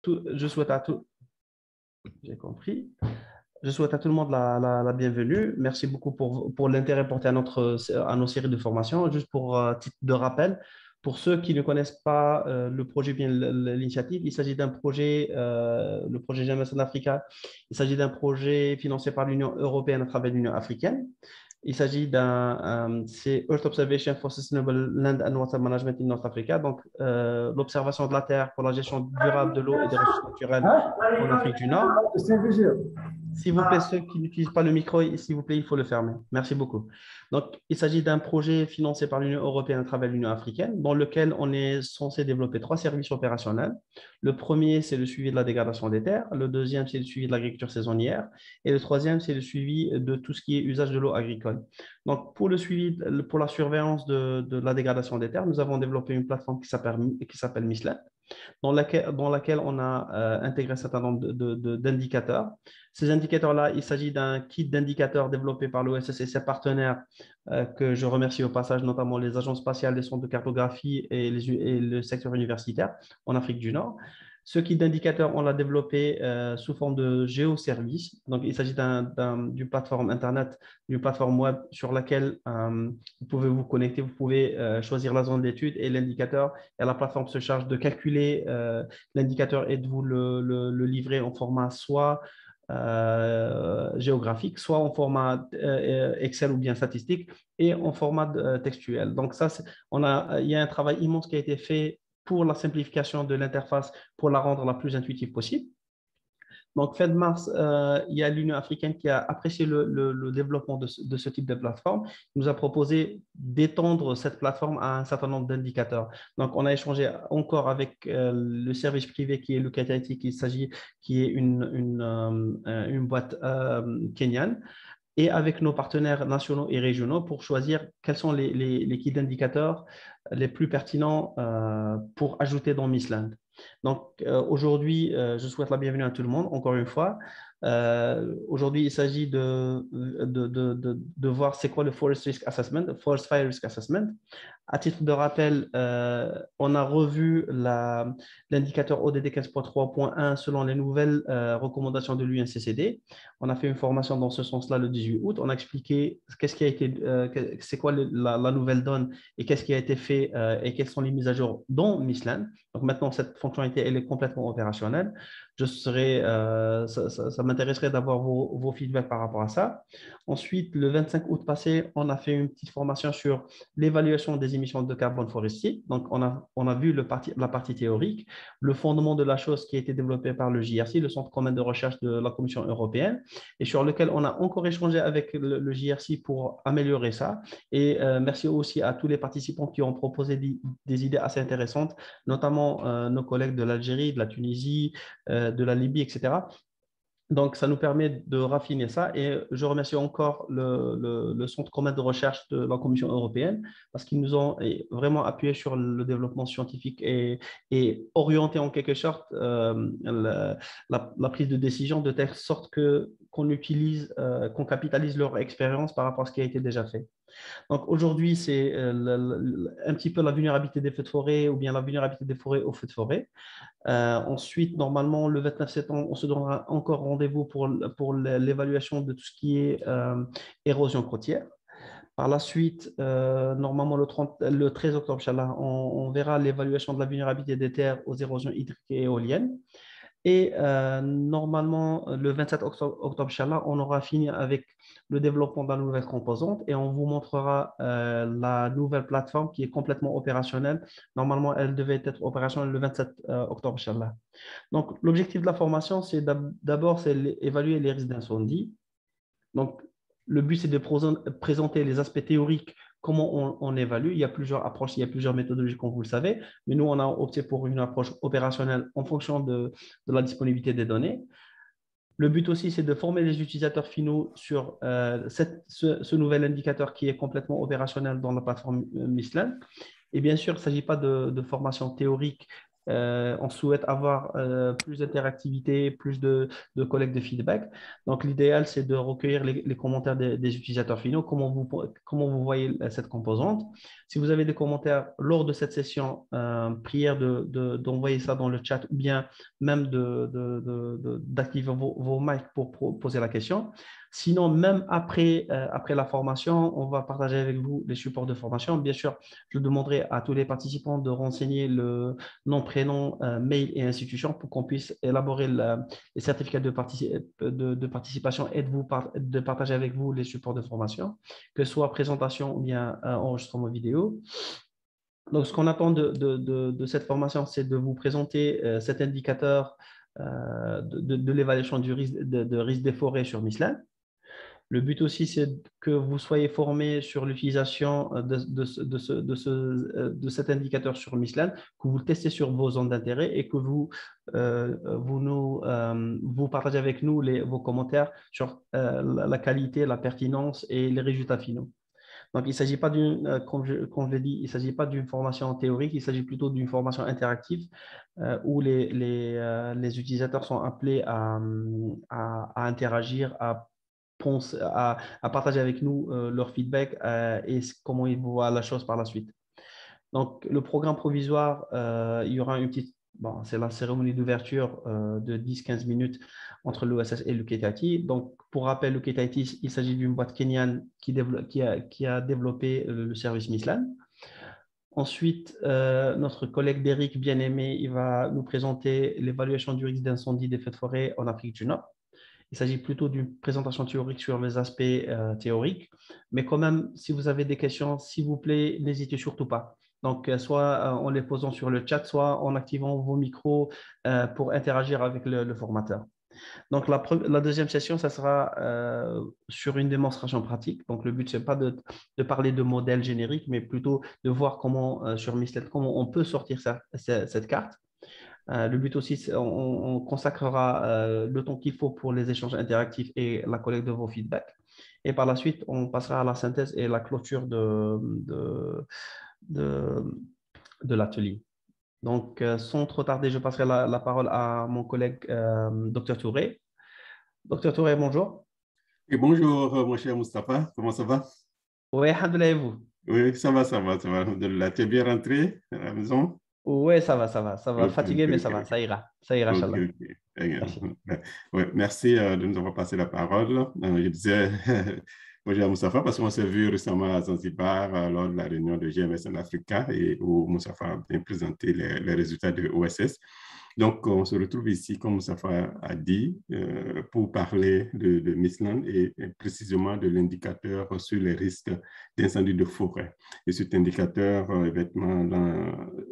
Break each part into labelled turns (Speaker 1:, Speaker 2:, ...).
Speaker 1: je souhaite à tout, j'ai compris. Je souhaite à tout le monde la bienvenue. Merci beaucoup pour l'intérêt porté à nos séries de formations. Juste pour titre de rappel, pour ceux qui ne connaissent pas le projet, bien l'initiative, il s'agit d'un projet, le projet Jeunesse en Africa. Il s'agit d'un projet financé par l'Union européenne à travers l'Union africaine. Il s'agit c'est Earth Observation for Sustainable Land and Water Management in North Africa, donc l'observation de la Terre pour la gestion durable de l'eau et des ressources naturelles en Afrique du Nord. S'il vous plaît, ceux qui n'utilisent pas le micro, s'il vous plaît, il faut le fermer. Merci beaucoup. Donc, il s'agit d'un projet financé par l'Union européenne à travers l'Union africaine, dans lequel on est censé développer 3 services opérationnels. Le premier, c'est le suivi de la dégradation des terres. Le deuxième, c'est le suivi de l'agriculture saisonnière. Et le troisième, c'est le suivi de tout ce qui est usage de l'eau agricole. Donc, pour le suivi, pour la surveillance de la dégradation des terres, nous avons développé une plateforme qui s'appelle Mislet, dans laquelle on a intégré un certain nombre d'indicateurs. Ces indicateurs-là, il s'agit d'un kit d'indicateurs développé par l'OSS et ses partenaires, que je remercie au passage, notamment les agences spatiales, les centres de cartographie et le secteur universitaire en Afrique du Nord. Ce kit d'indicateurs, on l'a développé sous forme de géoservice. Donc, il s'agit d'une plateforme Internet, d'une plateforme web sur laquelle vous pouvez vous connecter, vous pouvez choisir la zone d'étude et l'indicateur, et la plateforme se charge de calculer l'indicateur et de vous le livrer en format soit géographique, soit en format Excel ou bien statistique, et en format textuel. Donc, il y a un travail immense qui a été fait pour la simplification de l'interface, pour la rendre la plus intuitive possible. Donc, fin de mars, il y a l'Union africaine qui a apprécié le développement de ce type de plateforme. Il nous a proposé d'étendre cette plateforme à un certain nombre d'indicateurs. Donc, on a échangé encore avec le service privé qui est Lucatati, qui est une boîte kenyane, et avec nos partenaires nationaux et régionaux pour choisir quels sont les kits d'indicateurs les plus pertinents pour ajouter dans Missland. Donc, aujourd'hui, je souhaite la bienvenue à tout le monde, encore une fois. Aujourd'hui, il s'agit de voir c'est quoi le Forest Risk Assessment, Forest Fire Risk Assessment. À titre de rappel, on a revu l'indicateur ODD 15.3.1 selon les nouvelles recommandations de l'UNCCD. On a fait une formation dans ce sens-là le 18 août. On a expliqué c'est quoi la nouvelle donne et qu'est-ce qui a été fait et quelles sont les mises à jour dans Missland. Donc maintenant, cette fonctionnalité, elle est complètement opérationnelle. Ça m'intéresserait d'avoir vos feedbacks par rapport à ça. Ensuite, le 25 août passé, on a fait une petite formation sur l'évaluation des émissions de carbone forestier. Donc, on a vu la partie théorique, le fondement de la chose qui a été développé par le JRC, le Centre commun de recherche de la Commission européenne, et sur lequel on a encore échangé avec le JRC pour améliorer ça. Et merci aussi à tous les participants qui ont proposé des idées assez intéressantes, notamment nos collègues de l'Algérie, de la Tunisie, de la Libye, etc. Donc, ça nous permet de raffiner ça, et je remercie encore le Centre commun de recherche de la Commission européenne parce qu'ils nous ont vraiment appuyé sur le développement scientifique et orienté en quelque sorte la prise de décision de telle sorte qu'on capitalise leur expérience par rapport à ce qui a été déjà fait. Donc aujourd'hui, c'est un petit peu la vulnérabilité des feux de forêt ou bien la vulnérabilité des forêts aux feux de forêt. Ensuite, normalement, le 29 septembre, on se donnera encore rendez-vous pour l'évaluation de tout ce qui est érosion côtière. Par la suite, normalement, le 13 octobre, Inch'Allah, on verra l'évaluation de la vulnérabilité des terres aux érosions hydriques et éoliennes. Et normalement, le 27 octobre, Inch'Allah, on aura fini avec le développement de la nouvelle composante et on vous montrera la nouvelle plateforme qui est complètement opérationnelle. Normalement, elle devait être opérationnelle le 27 octobre, Inch'Allah. Donc, l'objectif de la formation, c'est d'abord évaluer les risques d'incendie. Donc, le but, c'est de présenter les aspects théoriques, comment on évalue. Il y a plusieurs approches, il y a plusieurs méthodologies, comme vous le savez, mais nous, on a opté pour une approche opérationnelle en fonction de la disponibilité des données. Le but aussi, c'est de former les utilisateurs finaux sur ce nouvel indicateur qui est complètement opérationnel dans la plateforme Missland. Et bien sûr, il ne s'agit pas de formation théorique On souhaite avoir plus d'interactivité, plus de collecte de feedback. Donc, l'idéal, c'est de recueillir les commentaires des utilisateurs finaux. Comment vous voyez cette composante? Si vous avez des commentaires lors de cette session, prière d'envoyer ça dans le chat ou bien même d'activer vos mics pour poser la question. Sinon, même après la formation, on va partager avec vous les supports de formation. Bien sûr, je demanderai à tous les participants de renseigner le nom, prénom, mail et institution pour qu'on puisse élaborer les certificats de participation et de partager avec vous les supports de formation, que ce soit présentation ou bien enregistrement vidéo. Donc, ce qu'on attend de cette formation, c'est de vous présenter cet indicateur de l'évaluation du risque de risque des forêts sur Michelin. Le but aussi, c'est que vous soyez formés sur l'utilisation de cet indicateur sur Michelin, que vous le testez sur vos zones d'intérêt et que vous partagez avec nous vos commentaires sur la qualité, la pertinence et les résultats finaux. Donc, il ne s'agit pas comme je l'ai dit, il ne s'agit pas d'une formation théorique, il s'agit plutôt d'une formation interactive où les utilisateurs sont appelés à interagir, à partager avec nous leur feedback et comment ils voient la chose par la suite. Donc, le programme provisoire, il y aura une petite, bon, c'est la cérémonie d'ouverture de 10-15 minutes entre l'OSS et le KTIT. Donc, pour rappel, le KTIT, il s'agit d'une boîte kenyane qui a développé le service Mislan. Ensuite, notre collègue Derek, bien aimé, il va nous présenter l'évaluation du risque d'incendie des feux de forêt en Afrique du Nord. Il s'agit plutôt d'une présentation théorique sur les aspects théoriques. Mais quand même, si vous avez des questions, s'il vous plaît, n'hésitez surtout pas. Donc, soit en les posant sur le chat, soit en activant vos micros pour interagir avec le formateur. Donc, la deuxième session, ça sera sur une démonstration pratique. Donc, le but, ce n'est pas de parler de modèles génériques, mais plutôt de voir comment, sur Mislet, comment on peut sortir cette carte. Le but aussi, on consacrera le temps qu'il faut pour les échanges interactifs et la collecte de vos feedbacks. Et par la suite, on passera à la synthèse et la clôture de, de l'atelier. Donc, sans trop tarder, je passerai la parole à mon collègue Dr Touré. Dr Touré, bonjour.
Speaker 2: Et bonjour, mon cher Moustapha, comment ça va?
Speaker 1: Oui, alhamdoulilah, et vous?
Speaker 2: Oui, ça va, alhamdoulilah. Tu es bien rentré à la maison?
Speaker 1: Oui, ça va.
Speaker 2: Ok,
Speaker 1: Fatigué, mais
Speaker 2: ok.
Speaker 1: ça ira,
Speaker 2: Ok,
Speaker 1: Inch'Allah.
Speaker 2: ok.
Speaker 1: Merci.
Speaker 2: Ouais, merci de nous avoir passé la parole. Je disais bonjour à Moustapha parce qu'on s'est vu récemment à Zanzibar lors de la réunion de GMS en Africa et où Moustapha a bien présenté les résultats de OSS. Donc, on se retrouve ici, comme Moustapha a dit, pour parler de Mistland et précisément de l'indicateur sur les risques d'incendie de forêt. Et cet indicateur,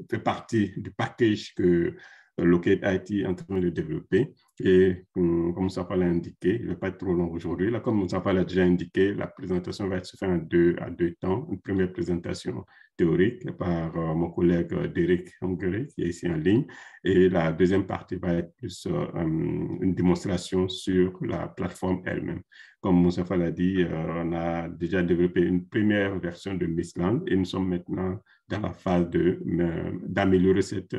Speaker 2: fait partie du package que Locate IT est en train de développer. Et comme Moustapha l'a indiqué, il ne va pas être trop long aujourd'hui. Là, comme Moustapha l'a déjà indiqué, la présentation va se faire à deux temps. Une première présentation théorique par mon collègue Derek Hungary, qui est ici en ligne. Et la deuxième partie va être plus une démonstration sur la plateforme elle-même. Comme Moustapha l'a dit, on a déjà développé une première version de Mistland et nous sommes maintenant dans la phase d'améliorer cette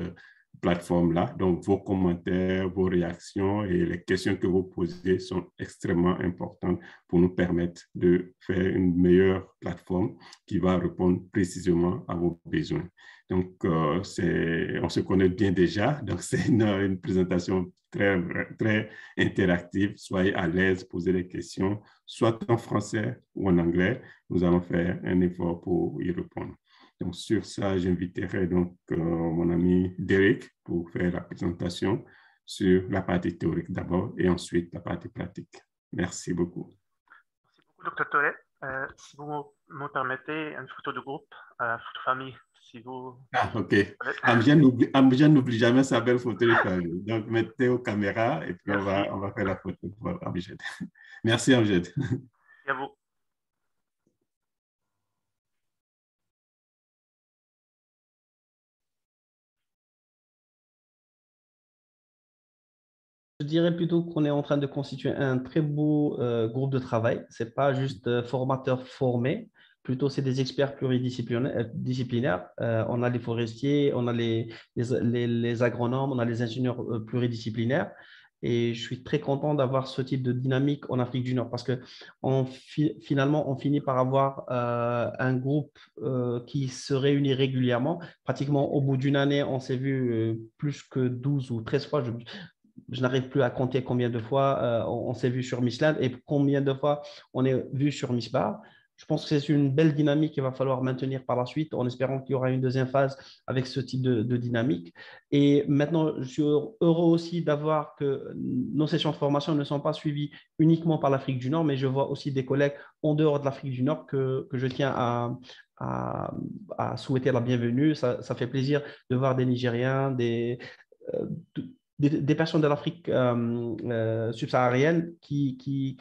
Speaker 2: plateforme-là. Donc, vos commentaires, vos réactions et les questions que vous posez sont extrêmement importantes pour nous permettre de faire une meilleure plateforme qui va répondre précisément à vos besoins. Donc, on se connaît bien déjà. Donc, c'est une présentation très, très interactive. Soyez à l'aise, posez des questions, soit en français ou en anglais. Nous allons faire un effort pour y répondre. Donc, sur ça, j'inviterai donc mon ami Derek pour faire la présentation sur la partie théorique d'abord et ensuite la partie pratique. Merci beaucoup.
Speaker 3: Merci beaucoup, Dr. Touré. Si vous me permettez, une photo de groupe, photo famille, si vous...
Speaker 2: Ah, OK. Amjad n'oublie jamais sa belle photo de famille. Donc, mettez aux caméras et puis on va faire la photo pour Amjad. Merci, Amjad.
Speaker 3: Merci à vous.
Speaker 1: Je dirais plutôt qu'on est en train de constituer un très beau groupe de travail. Ce n'est pas juste formateur formé. Plutôt, c'est des experts pluridisciplinaires. On a les forestiers, on a les agronomes, on a les ingénieurs pluridisciplinaires. Et je suis très content d'avoir ce type de dynamique en Afrique du Nord parce que finalement, on finit par avoir un groupe qui se réunit régulièrement. Pratiquement au bout d'une année, on s'est vu plus que 12 ou 13 fois. Je n'arrive plus à compter combien de fois on s'est vu sur Miss Land et combien de fois on est vu sur Miss Bar. Je pense que c'est une belle dynamique qu'il va falloir maintenir par la suite en espérant qu'il y aura une deuxième phase avec ce type de dynamique. Et maintenant, je suis heureux aussi d'avoir que nos sessions de formation ne sont pas suivies uniquement par l'Afrique du Nord, mais je vois aussi des collègues en dehors de l'Afrique du Nord que je tiens à souhaiter la bienvenue. Ça fait plaisir de voir des Nigériens, euh, des personnes de l'Afrique subsaharienne qui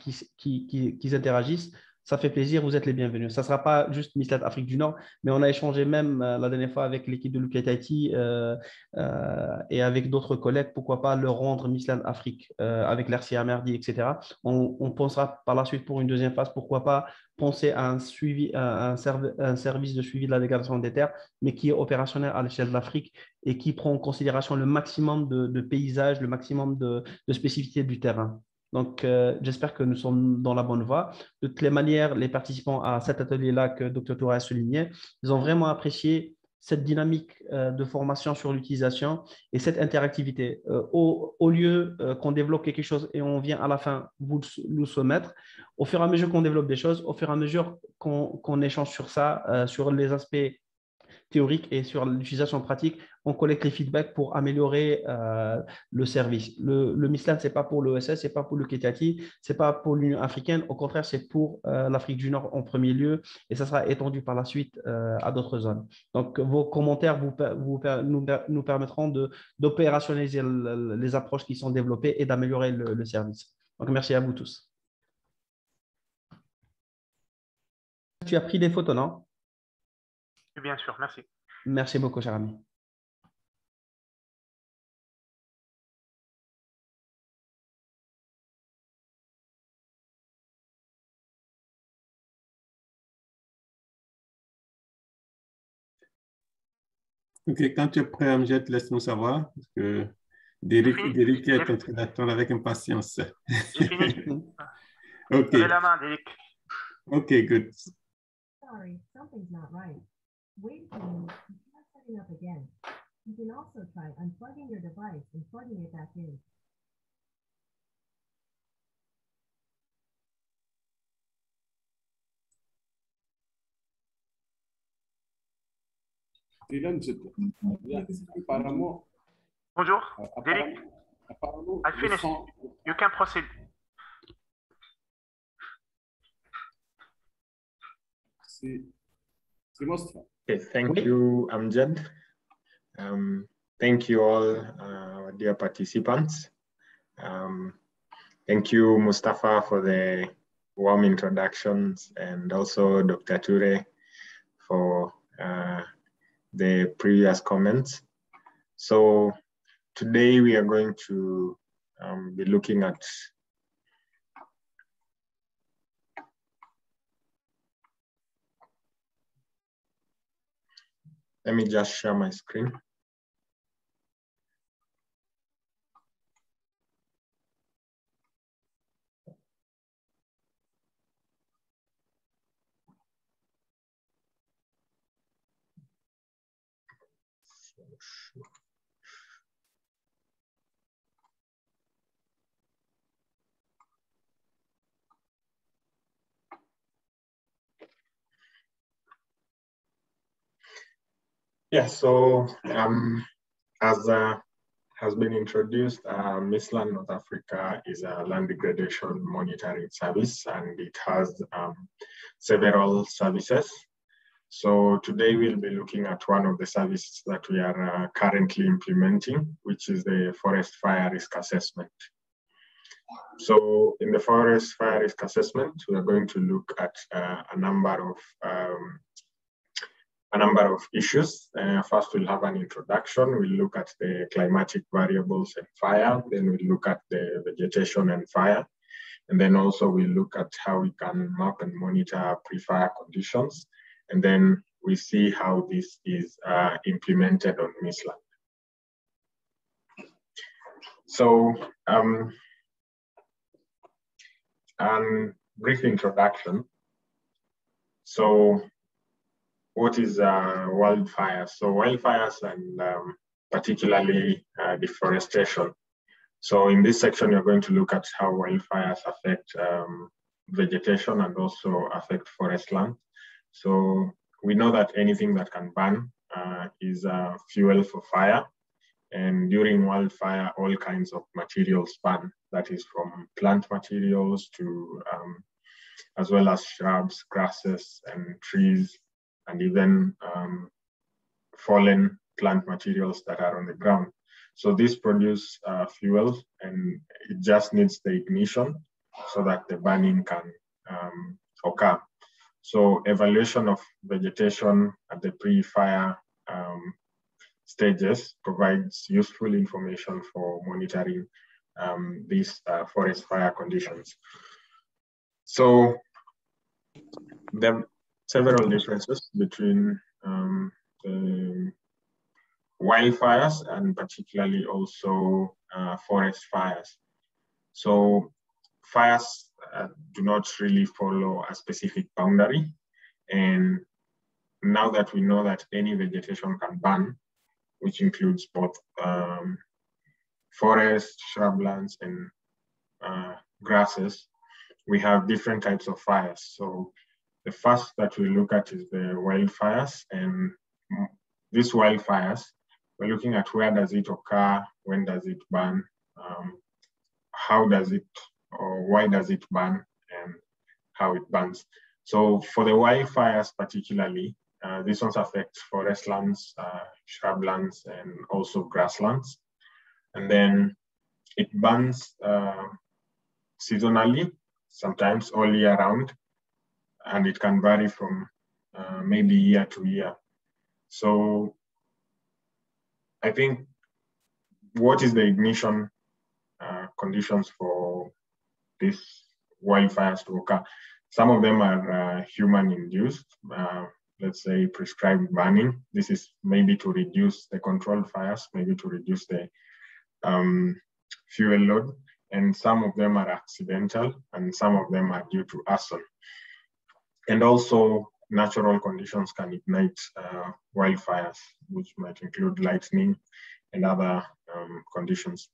Speaker 1: interagissent. Ça fait plaisir, vous êtes les bienvenus. Ça ne sera pas juste Miss Land Afrique du Nord, mais on a échangé même la dernière fois avec l'équipe de Lucat Haïti et avec d'autres collègues, pourquoi pas leur rendre Miss Land Afrique avec l'RCA Merdi, etc. On pensera par la suite pour une deuxième phase, pourquoi pas penser à un suivi, un service de suivi de la dégradation des terres, mais qui est opérationnel à l'échelle de l'Afrique et qui prend en considération le maximum de paysages, le maximum de spécificités du terrain. Donc, j'espère que nous sommes dans la bonne voie. De toutes les manières, les participants à cet atelier-là que Dr. Touré a souligné, ils ont vraiment apprécié cette dynamique de formation sur l'utilisation et cette interactivité. Au lieu qu'on développe quelque chose et on vient à la fin vous nous soumettre, au fur et à mesure qu'on développe des choses, au fur et à mesure qu'on échange sur ça, sur les aspects théorique et sur l'utilisation pratique, on collecte les feedbacks pour améliorer le service. Le MISLAN, ce n'est pas pour l'OSS, ce n'est pas pour le Ketati, ce n'est pas pour l'Union africaine. Au contraire, c'est pour l'Afrique du Nord en premier lieu et ça sera étendu par la suite à d'autres zones. Donc, vos commentaires nous permettront d'opérationnaliser les approches qui sont développées et d'améliorer le service. Donc, merci à vous tous. Tu as pris des photos, non?
Speaker 3: Bien sûr, merci.
Speaker 1: Merci beaucoup, cher ami.
Speaker 2: OK, quand tu es prêt, Amjad, laisse-nous savoir. Parce que Derek est en train d'attendre avec impatience.
Speaker 3: J'ai fini.
Speaker 2: OK.
Speaker 3: Levez la main, Derek.
Speaker 2: OK, good.
Speaker 4: Sorry, something's not right. Wait a minute, try setting up again. You can also try unplugging your device and plugging it back in.
Speaker 3: Bonjour, Derek. I finished. You can proceed.
Speaker 5: Okay, thank you, Amjad. Thank you all, dear participants. Thank you, Mustafa, for the warm introductions, and also Dr. Ture for the previous comments. So today we are going to be looking at let me just share my screen. Yeah, so as has been introduced, Miss Land North Africa is a land degradation monitoring service, and it has several services. So today we'll be looking at one of the services that we are currently implementing, which is the forest fire risk assessment. So in the forest fire risk assessment, we are going to look at a number of issues. First, we'll have an introduction. We'll look at the climatic variables and fire. Then we'll look at the vegetation and fire. And then also we look at how we can map and monitor pre-fire conditions. And then we see how this is implemented on Mistland. So, brief introduction. So, what is wildfires? So wildfires and particularly deforestation. So in this section, you're going to look at how wildfires affect vegetation and also affect forest land. So we know that anything that can burn is fuel for fire. And during wildfire, all kinds of materials burn. That is from plant materials to, as well as shrubs, grasses, and trees, and even fallen plant materials that are on the ground. So this produce fuel, and it just needs the ignition so that the burning can occur. So evaluation of vegetation at the pre-fire stages provides useful information for monitoring these forest fire conditions. So there are several differences between the wildfires and particularly also forest fires. So fires do not really follow a specific boundary. And now that we know that any vegetation can burn, which includes both forests, shrublands, and grasses, we have different types of fires. So the first that we look at is the wildfires. And these wildfires, we're looking at where does it occur, when does it burn, how does it, or why does it burn, and how it burns. So for the wildfires particularly, these ones affect forest lands, shrublands, and also grasslands. And then it burns seasonally, sometimes all year round, and it can vary from maybe year to year. So I think what is the ignition conditions for these wildfires to occur? Some of them are human-induced, let's say prescribed burning. This is maybe to reduce the controlled fires, maybe to reduce the fuel load. And some of them are accidental, and some of them are due to arson. And also natural conditions can ignite wildfires, which might include lightning and other conditions.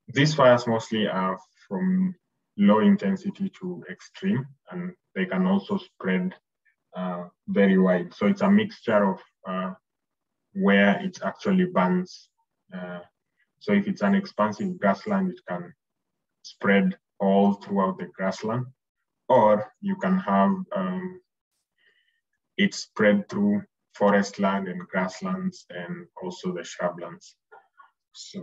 Speaker 5: These fires mostly are from low intensity to extreme, and they can also spread very wide. So it's a mixture of where it actually burns. So if it's an expansive grassland, it can spread all throughout the grassland, or you can have it spread through forest land and grasslands and also the shrublands. So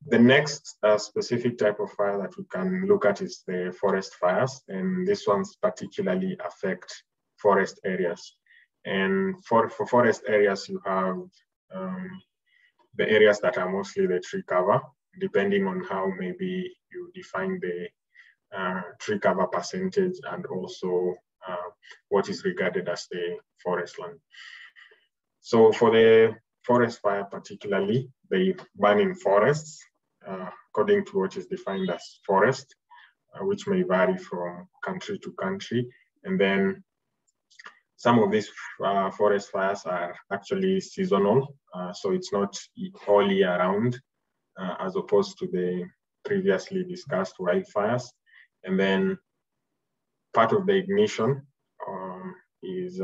Speaker 5: the next specific type of fire that we can look at is the forest fires, and these ones particularly affect forest areas. And for forest areas, you have the areas that are mostly the tree cover, depending on how maybe you define the tree cover percentage and also what is regarded as the forest land. So for the forest fire particularly, they burn in forests according to what is defined as forest, which may vary from country to country. And then some of these forest fires are actually seasonal, so it's not all year round, as opposed to the previously discussed wildfires. And then part of the ignition is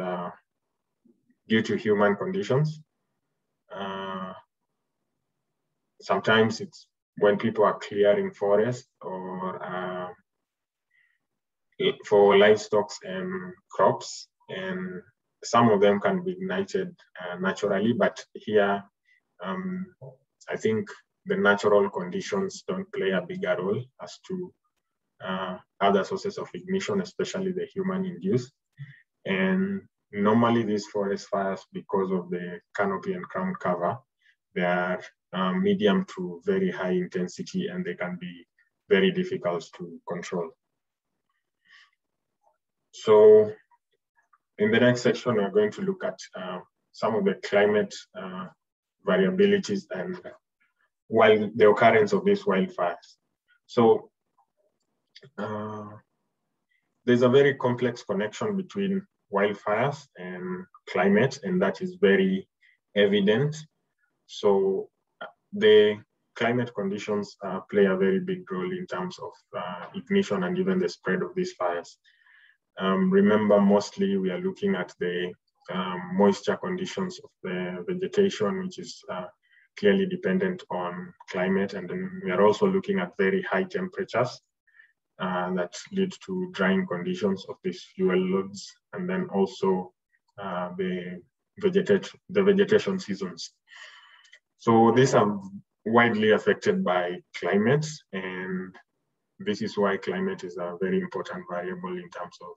Speaker 5: due to human conditions. Sometimes it's when people are clearing forest or for livestock and crops, and some of them can be ignited naturally, but here I think the natural conditions don't play a bigger role as to other sources of ignition, especially the human-induced. And normally these forest fires, because of the canopy and crown cover, they are medium to very high intensity, and they can be very difficult to control. So in the next section, we're going to look at some of the climate variabilities and the occurrence of these wildfires. So there's a very complex connection between wildfires and climate, and that is very evident. So the climate conditions play a very big role in terms of ignition and even the spread of these fires. Remember, mostly we are looking at the moisture conditions of the vegetation, which is clearly dependent on climate. And then we are also looking at very high temperatures that lead to drying conditions of these fuel loads, and then also the vegetation seasons. So these are widely affected by climate, and this is why climate is a very important variable in terms of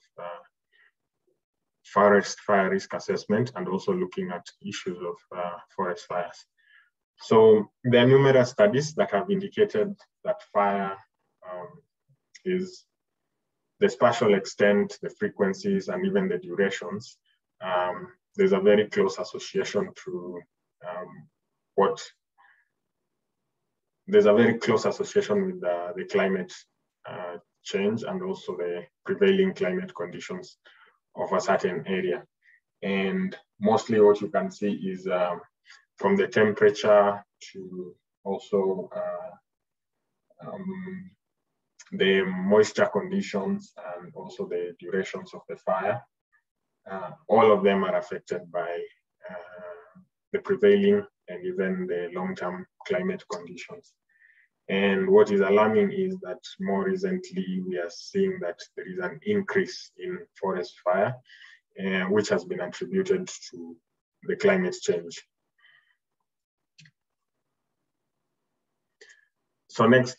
Speaker 5: forest fire risk assessment and also looking at issues of forest fires. So there are numerous studies that have indicated that fire is the spatial extent, the frequencies, and even the durations. There's a very close association to there's a very close association with the climate change and also the prevailing climate conditions of a certain area. And mostly what you can see is from the temperature to also the moisture conditions and also the durations of the fire. All of them are affected by the prevailing and even the long-term climate conditions. And what is alarming is that more recently we are seeing that there is an increase in forest fire, which has been attributed to the climate change. So next,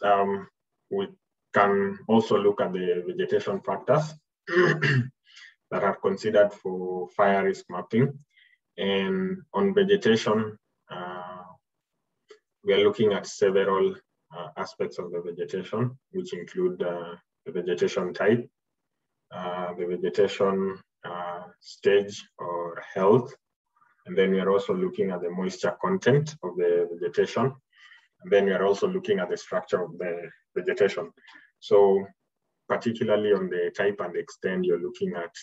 Speaker 5: we can also look at the vegetation factors that are considered for fire risk mapping. And on vegetation, we are looking at several aspects of the vegetation, which include the vegetation type, the vegetation stage or health, and then we are also looking at the moisture content of the vegetation, and then we are also looking at the structure of the vegetation. So particularly on the type and extent, you're looking at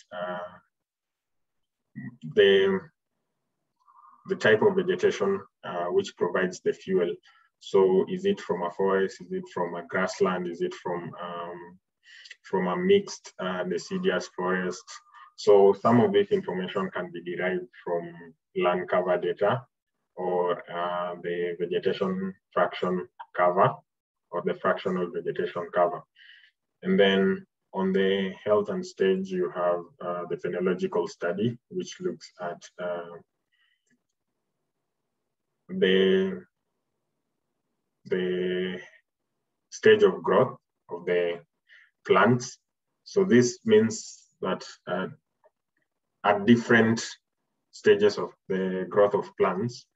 Speaker 5: the type of vegetation which provides the fuel. So is it from a forest? Is it from a grassland? Is it from a mixed deciduous forest? So some of this information can be derived from land cover data or the vegetation fraction cover or the fractional vegetation cover. And then on the health and stage, you have the Phenological Study, which looks at the stage of growth of the plants. So this means that at different stages of the growth of plants,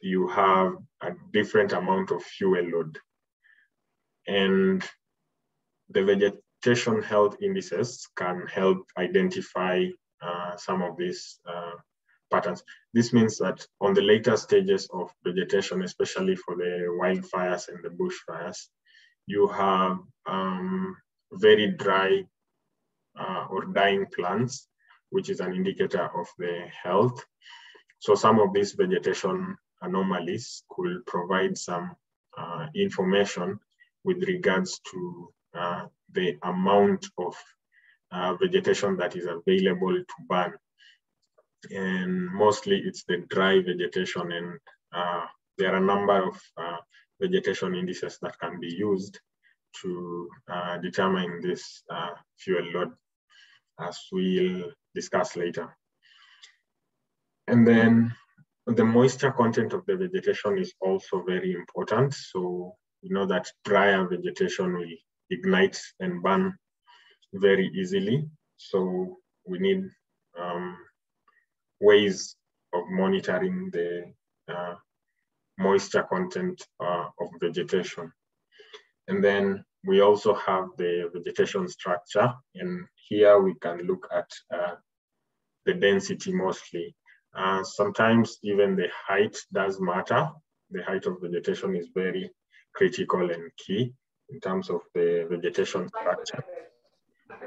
Speaker 5: you have a different amount of fuel load. And the vegetation health indices can help identify some of these patterns. This means that on the later stages of vegetation, especially for the wildfires and the bushfires, you have very dry or dying plants, which is an indicator of the health. So some of these vegetation anomalies could provide some information with regards to the amount of vegetation that is available to burn. And mostly it's the dry vegetation, and there are a number of vegetation indices that can be used to determine this fuel load, as we'll discuss later. And then the moisture content of the vegetation is also very important. So you know that drier vegetation will ignite and burn very easily. So we need ways of monitoring the moisture content of vegetation. And then we also have the vegetation structure, and here we can look at the density mostly. Sometimes even the height does matter. The height of vegetation is very critical and key in terms of the vegetation structure.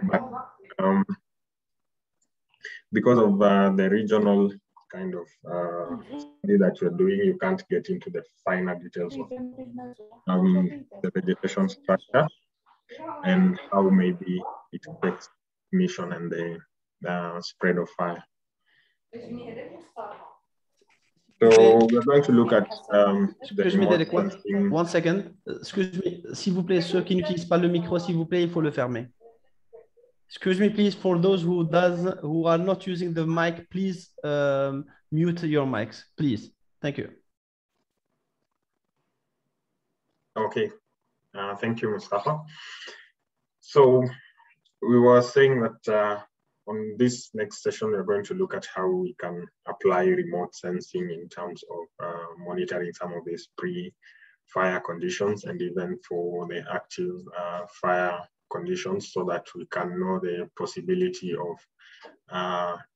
Speaker 5: But because of the regional kind of study that you're doing, you can't get into the finer details of the vegetation structure and how maybe it affects emission and the spread of fire. So we're going to look at
Speaker 1: One second. Excuse me, s'il vous plaît, ceux qui n'utilisent pas le micro, s'il vous plaît, il faut le fermer. Excuse me, please, for those who are not using the mic, please mute your mics, please. Thank you.
Speaker 5: Okay, thank you, Mustafa. So we were saying that on this next session, we're going to look at how we can apply remote sensing in terms of monitoring some of these pre-fire conditions and even for the active fire conditions, so that we can know the possibility of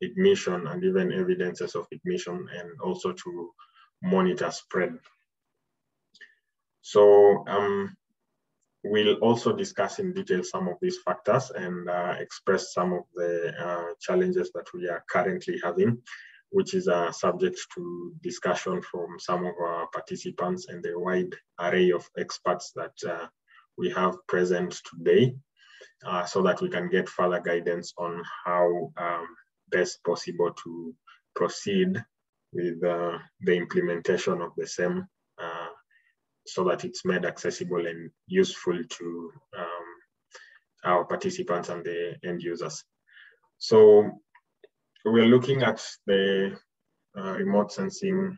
Speaker 5: ignition and even evidences of ignition, and also to monitor spread. So we'll also discuss in detail some of these factors and express some of the challenges that we are currently having, which is subject to discussion from some of our participants and the wide array of experts that we have present today, so that we can get further guidance on how best possible to proceed with the implementation of the same, so that it's made accessible and useful to our participants and the end users. So we're looking at the remote sensing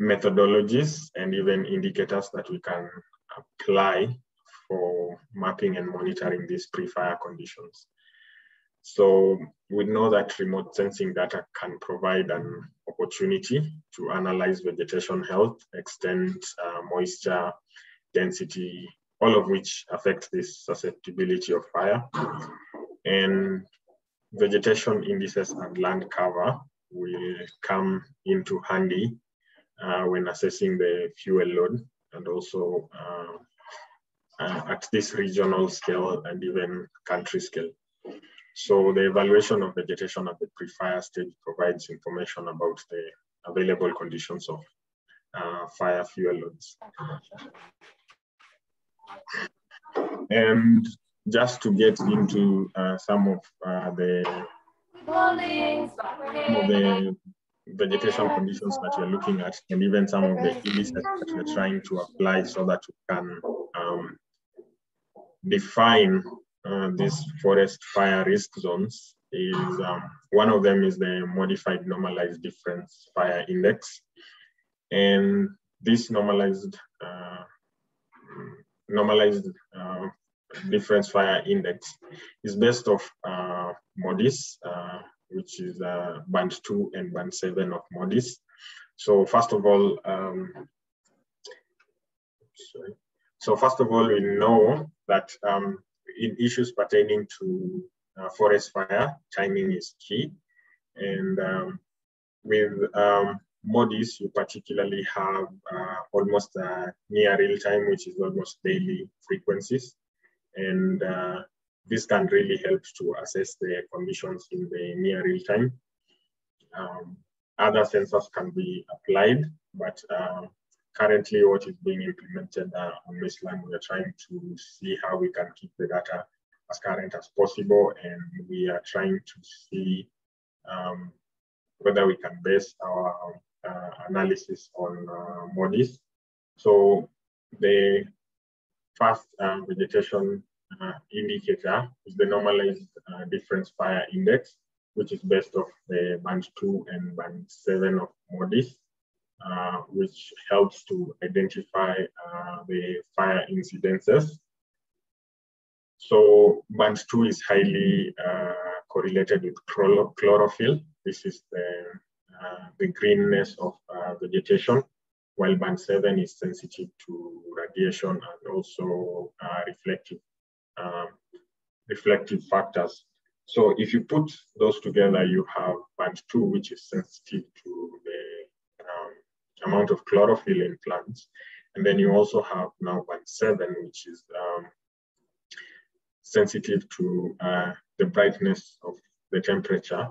Speaker 5: methodologies and even indicators that we can apply for mapping and monitoring these pre-fire conditions. So we know that remote sensing data can provide an opportunity to analyze vegetation health, extent, moisture, density, all of which affect this susceptibility of fire. And vegetation indices and land cover will come into handy when assessing the fuel load, and also at this regional scale and even country scale. So the evaluation of vegetation at the pre-fire stage provides information about the available conditions of fire fuel loads. And just to get into some of the vegetation conditions that you're looking at, and even some of the indices that we're trying to apply so that we can define these forest fire risk zones, is one of them is the modified normalized difference fire index. And this normalized difference fire index is based off MODIS, which is band 2 and band 7 of MODIS. So first of all, we know that in issues pertaining to forest fire, timing is key. And with MODIS, you particularly have almost near real time, which is almost daily frequencies. And this can really help to assess the conditions in the near real time. Other sensors can be applied, but currently what is being implemented on Misland, we are trying to see how we can keep the data as current as possible. And we are trying to see whether we can base our analysis on MODIS. So the first vegetation indicator is the normalized difference fire index, which is based off the band 2 and band 7 of MODIS, which helps to identify the fire incidences. So band 2 is highly correlated with chlorophyll. This is the greenness of vegetation, while band 7 is sensitive to radiation and also reflective factors. So if you put those together, you have band 2, which is sensitive to the amount of chlorophyll in plants. And then you also have now band 7, which is sensitive to the brightness of the temperature.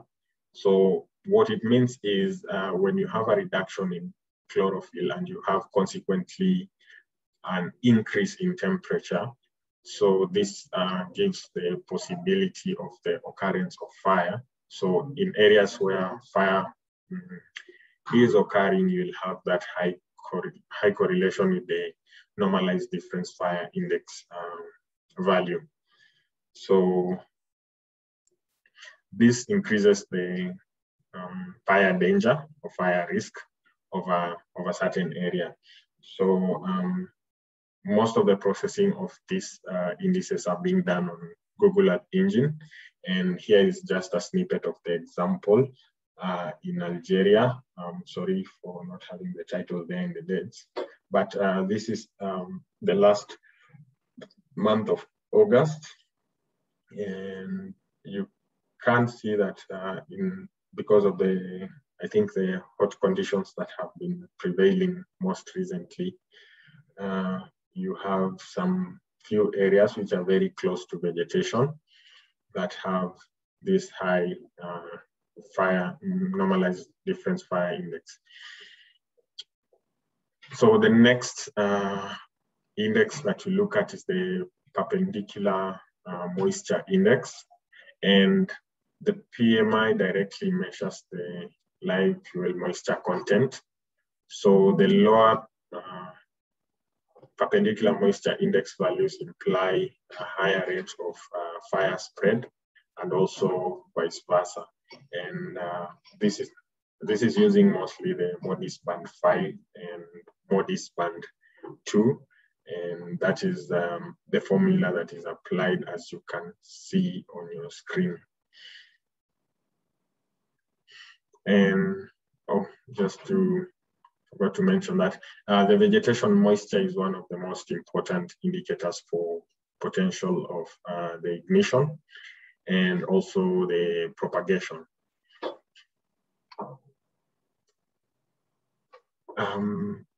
Speaker 5: So what it means is when you have a reduction in chlorophyll and you have consequently an increase in temperature, so this gives the possibility of the occurrence of fire. So in areas where fire is occurring, you'll have that high correlation with the normalized difference fire index value. So this increases the fire danger or fire risk of a certain area. So most of the processing of these indices are being done on Google Earth Engine. And here is just a snippet of the example in Algeria. Sorry for not having the title there in the dates, but this is the last month of August. And you can see that because of I think the hot conditions that have been prevailing most recently, you have some few areas which are very close to vegetation that have this high fire normalized difference fire index. So the next index that you look at is the perpendicular moisture index, and the PMI directly measures the live fuel moisture content. So the lower perpendicular moisture index values imply a higher rate of fire spread, and also vice versa. And this is using mostly the MODIS band 5 and MODIS band 2. And that is the formula that is applied, as you can see on your screen. And forgot to mention that the vegetation moisture is one of the most important indicators for potential of the ignition and also the propagation.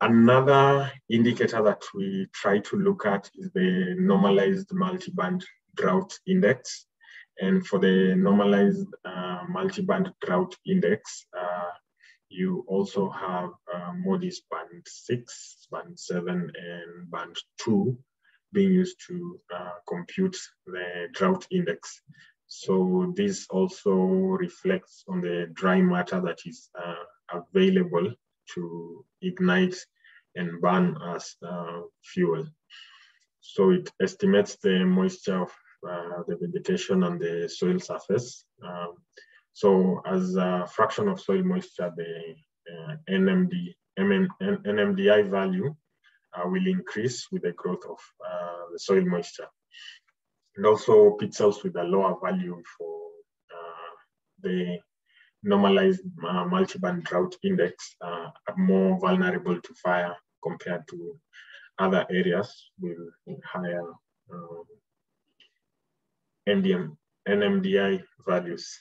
Speaker 5: Another indicator that we try to look at is the normalized multiband drought index. And for the normalized multiband drought index, you also have MODIS band 6, band 7, and band 2 being used to compute the drought index. So this also reflects on the dry matter that is available to ignite and burn as fuel. So it estimates the moisture of the vegetation on the soil surface. So as a fraction of soil moisture, the NMDI value will increase with the growth of the soil moisture. And also pixels with a lower value for the normalized multiband drought index are more vulnerable to fire compared to other areas with higher NMDI values.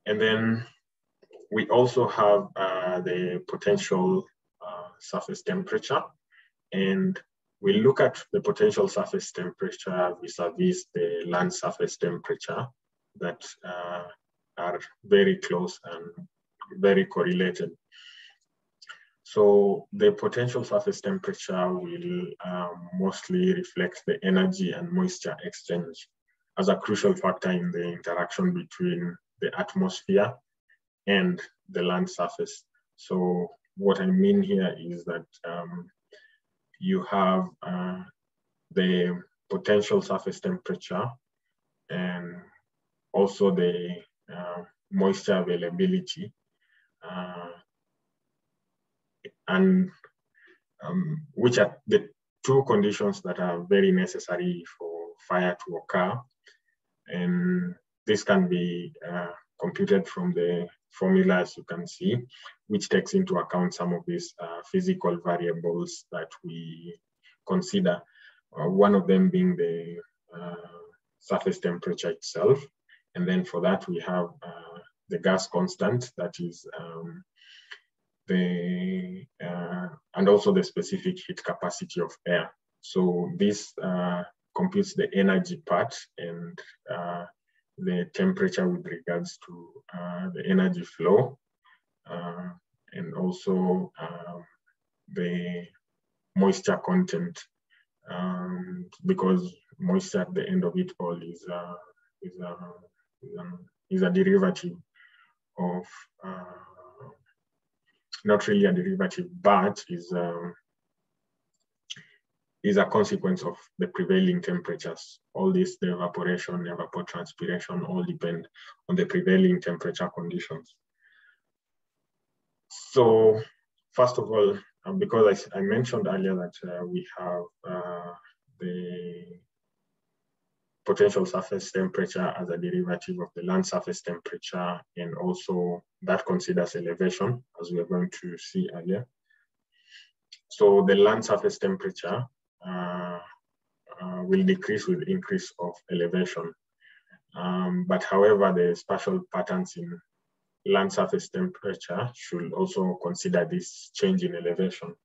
Speaker 5: And then we also have the potential surface temperature, and we look at the potential surface temperature vis-a-vis the land surface temperature that are very close and very correlated. So the potential surface temperature will mostly reflect the energy and moisture exchange as a crucial factor in the interaction between the atmosphere and the land surface. So what I mean here is that you have the potential surface temperature and also the moisture availability, and which are the two conditions that are very necessary for fire to occur. And this can be computed from the formula, as you can see, which takes into account some of these physical variables that we consider. One of them being the surface temperature itself. And then for that, we have the gas constant, that is and also the specific heat capacity of air. So this computes the energy part and the temperature with regards to the energy flow, and also the moisture content, because moisture at the end of it all is a derivative of, not really a derivative, but is a consequence of the prevailing temperatures. All this, the evaporation, evapotranspiration, all depend on the prevailing temperature conditions. So first of all, because I mentioned earlier that we have the potential surface temperature as a derivative of the land surface temperature, and also that considers elevation, as we are going to see earlier. So the land surface temperature will decrease with increase of elevation. But however, the spatial patterns in land surface temperature should also consider this change in elevation.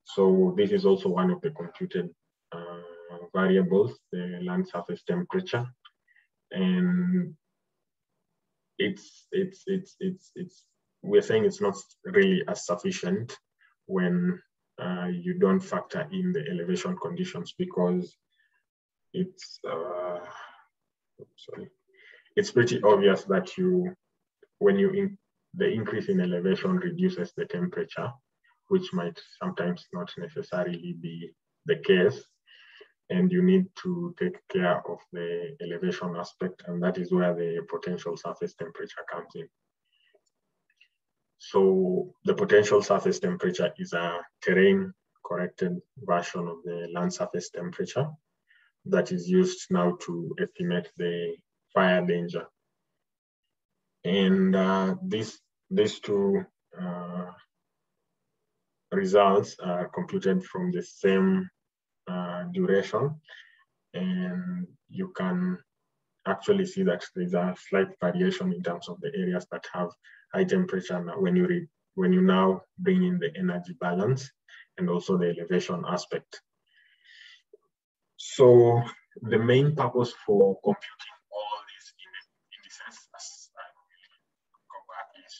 Speaker 5: So this is also one of the computed variables, the land surface temperature, and we're saying it's not really as sufficient when you don't factor in the elevation conditions, because it's pretty obvious that the increase in elevation reduces the temperature, which might sometimes not necessarily be the case. And you need to take care of the elevation aspect, and that is where the potential surface temperature comes in. So the potential surface temperature is a terrain-corrected version of the land surface temperature that is used now to estimate the fire danger. And these two results are computed from the same duration, and you can actually see that there's a slight variation in terms of the areas that have high temperature when you now bring in the energy balance and also the elevation aspect. So the main purpose for computing all these indices, as I will cover, is,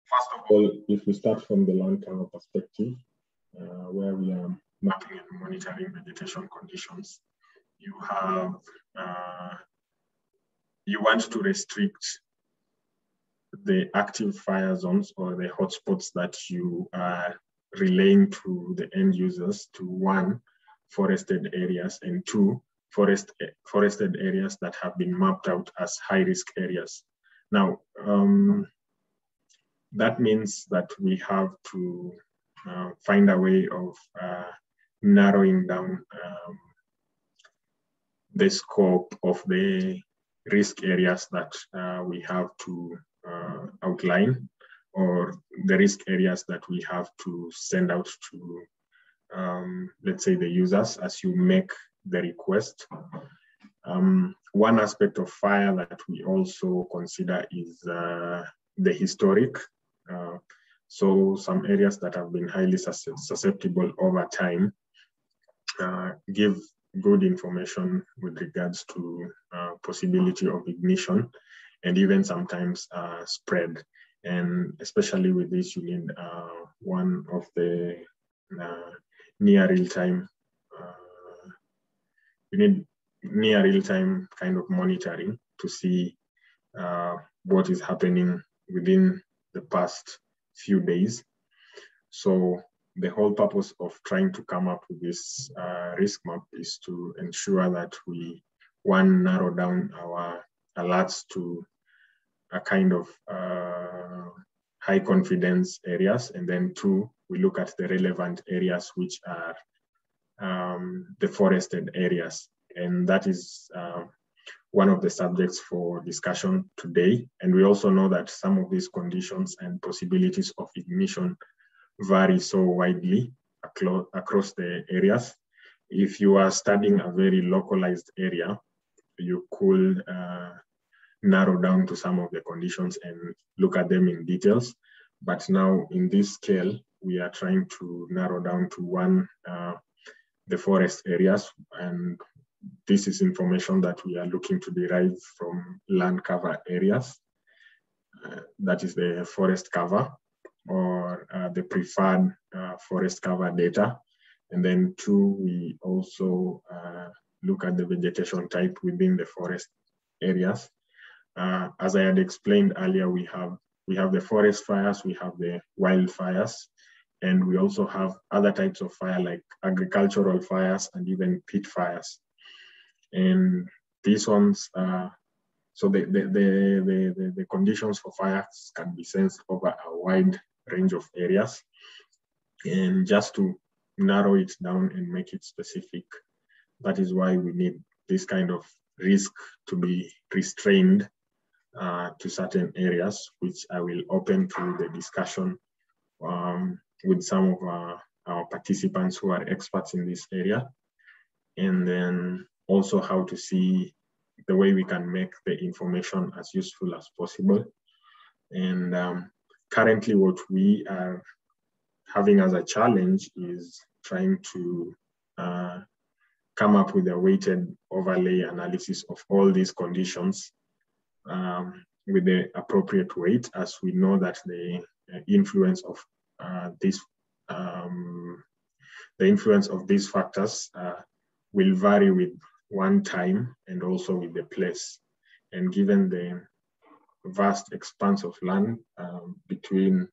Speaker 5: first of all, if we start from the land cover perspective, where we are mapping and monitoring vegetation conditions, you have you want to restrict the active fire zones or the hotspots that you are relaying to the end users to, one, forested areas, and two, forested areas that have been mapped out as high-risk areas. Now, that means that we have to find a way of narrowing down the scope of the risk areas that we have to outline, or the risk areas that we have to send out to, let's say, the users as you make the request. One aspect of fire that we also consider is the historic. So some areas that have been highly susceptible over time give good information with regards to possibility of ignition, and even sometimes spread. And especially with this, you need one of the near real-time, you need near real-time kind of monitoring to see what is happening within the past few days. So the whole purpose of trying to come up with this risk map is to ensure that we, one, narrow down our alerts to a kind of high confidence areas, and then two, we look at the relevant areas, which are the forested areas. And that is one of the subjects for discussion today. And we also know that some of these conditions and possibilities of ignition vary so widely across the areas. If you are studying a very localized area, you could narrow down to some of the conditions and look at them in details. But now in this scale, we are trying to narrow down to the forest areas. And this is information that we are looking to derive from land cover areas. That is the forest cover, or the preferred forest cover data. And then 2, we also look at the vegetation type within the forest areas. As I had explained earlier, we have the forest fires, we have the wildfires, and we also have other types of fire like agricultural fires and even peat fires. And these ones, so the conditions for fires can be sensed over a wide range of areas. And just to narrow it down and make it specific, that is why we need this kind of risk to be restrained to certain areas, which I will open to the discussion with some of our participants who are experts in this area. And then also how to see the way we can make the information as useful as possible. And currently what we are having as a challenge is trying to come up with a weighted overlay analysis of all these conditions with the appropriate weight, as we know that the influence of these factors will vary with one time and also with the place. And given the vast expanse of land between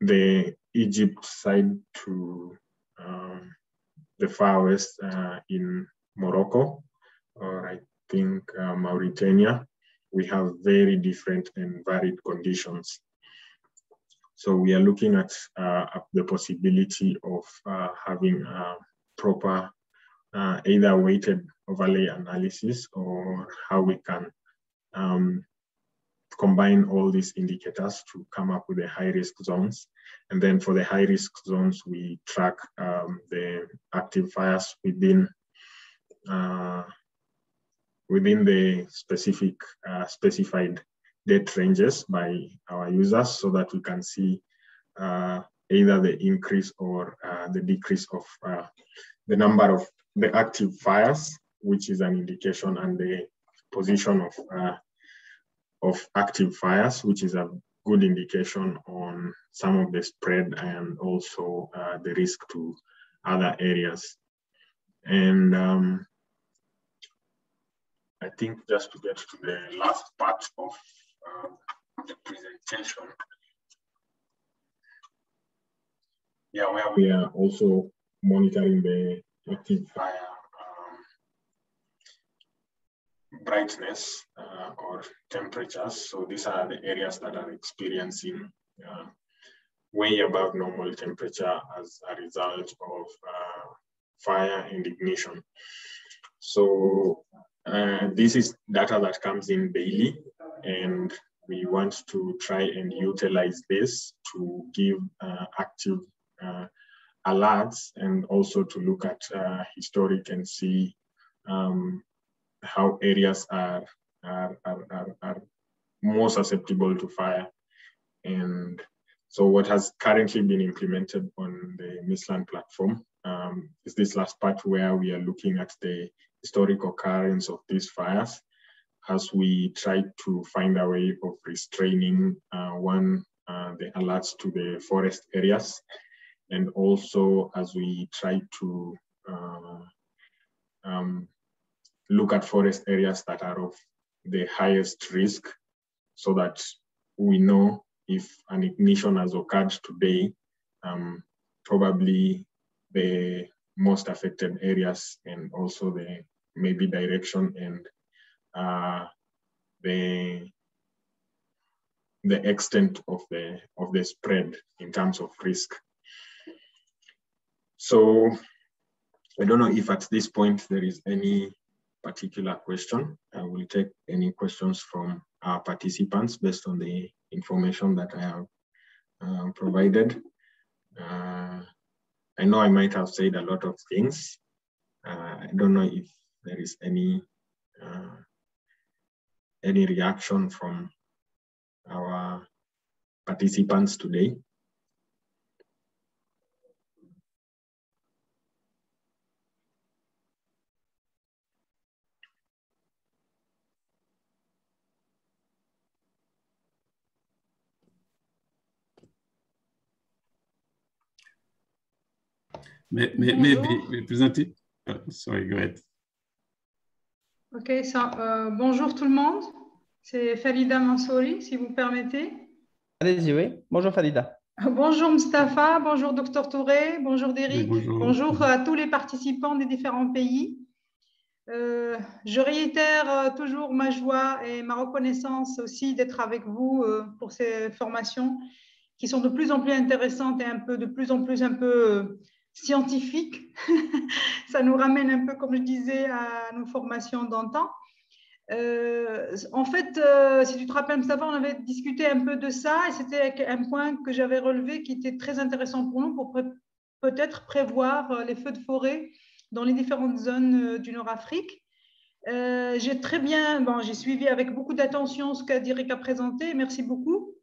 Speaker 5: the Egypt side to the far west in Morocco, or I think Mauritania, we have very different and varied conditions. So we are looking at the possibility of having a proper either weighted overlay analysis, or how we can combine all these indicators to come up with the high-risk zones. And then for the high-risk zones, we track the active fires within the specific specified date ranges by our users, so that we can see either the increase or the decrease of the number of the active fires, which is an indication, and the position of active fires, which is a good indication on some of the spread and also the risk to other areas. And I think just to get to the last part of the presentation, where we are also monitoring the active fire brightness or temperatures. So these are the areas that are experiencing way above normal temperature as a result of fire and ignition. So this is data that comes in daily, and we want to try and utilize this to give active alerts, and also to look at historic and see how areas are more susceptible to fire. And so what has currently been implemented on the Misland platform is this last part, where we are looking at the historic occurrence of these fires, as we try to find a way of restraining the alerts to the forest areas, and also as we try to look at forest areas that are of the highest risk, so that we know if an ignition has occurred today, probably the most affected areas, and also the maybe direction and the extent of the spread in terms of risk. So I don't know if at this point there is any particular question. I will take any questions from our participants based on the information that I have provided. I know I might have said a lot of things. I don't know if there is any reaction from our participants today.
Speaker 2: Maybe presented. Sorry, go ahead.
Speaker 6: Ok, bonjour tout le monde. C'est Falida Mansouri, si vous permettez.
Speaker 1: Allez-y, oui. Bonjour Falida.
Speaker 6: Bonjour Mustapha, bonjour Dr Touré, bonjour Derrick,
Speaker 2: Oui, bonjour.
Speaker 6: Bonjour à tous les participants des différents pays. Je réitère toujours ma joie et ma reconnaissance aussi d'être avec vous pour ces formations qui sont de plus en plus intéressantes et de plus en plus scientifiques. Ça nous ramène un peu, comme je disais, à nos formations d'antan. En fait, si tu te rappelles, Mustafa, on avait discuté un peu de ça et c'était un point que j'avais relevé qui était très intéressant pour nous pour peut-être prévoir les feux de forêt dans les différentes zones du Nord-Afrique. J'ai suivi avec beaucoup d'attention ce qu'Adiric a présenté, merci beaucoup.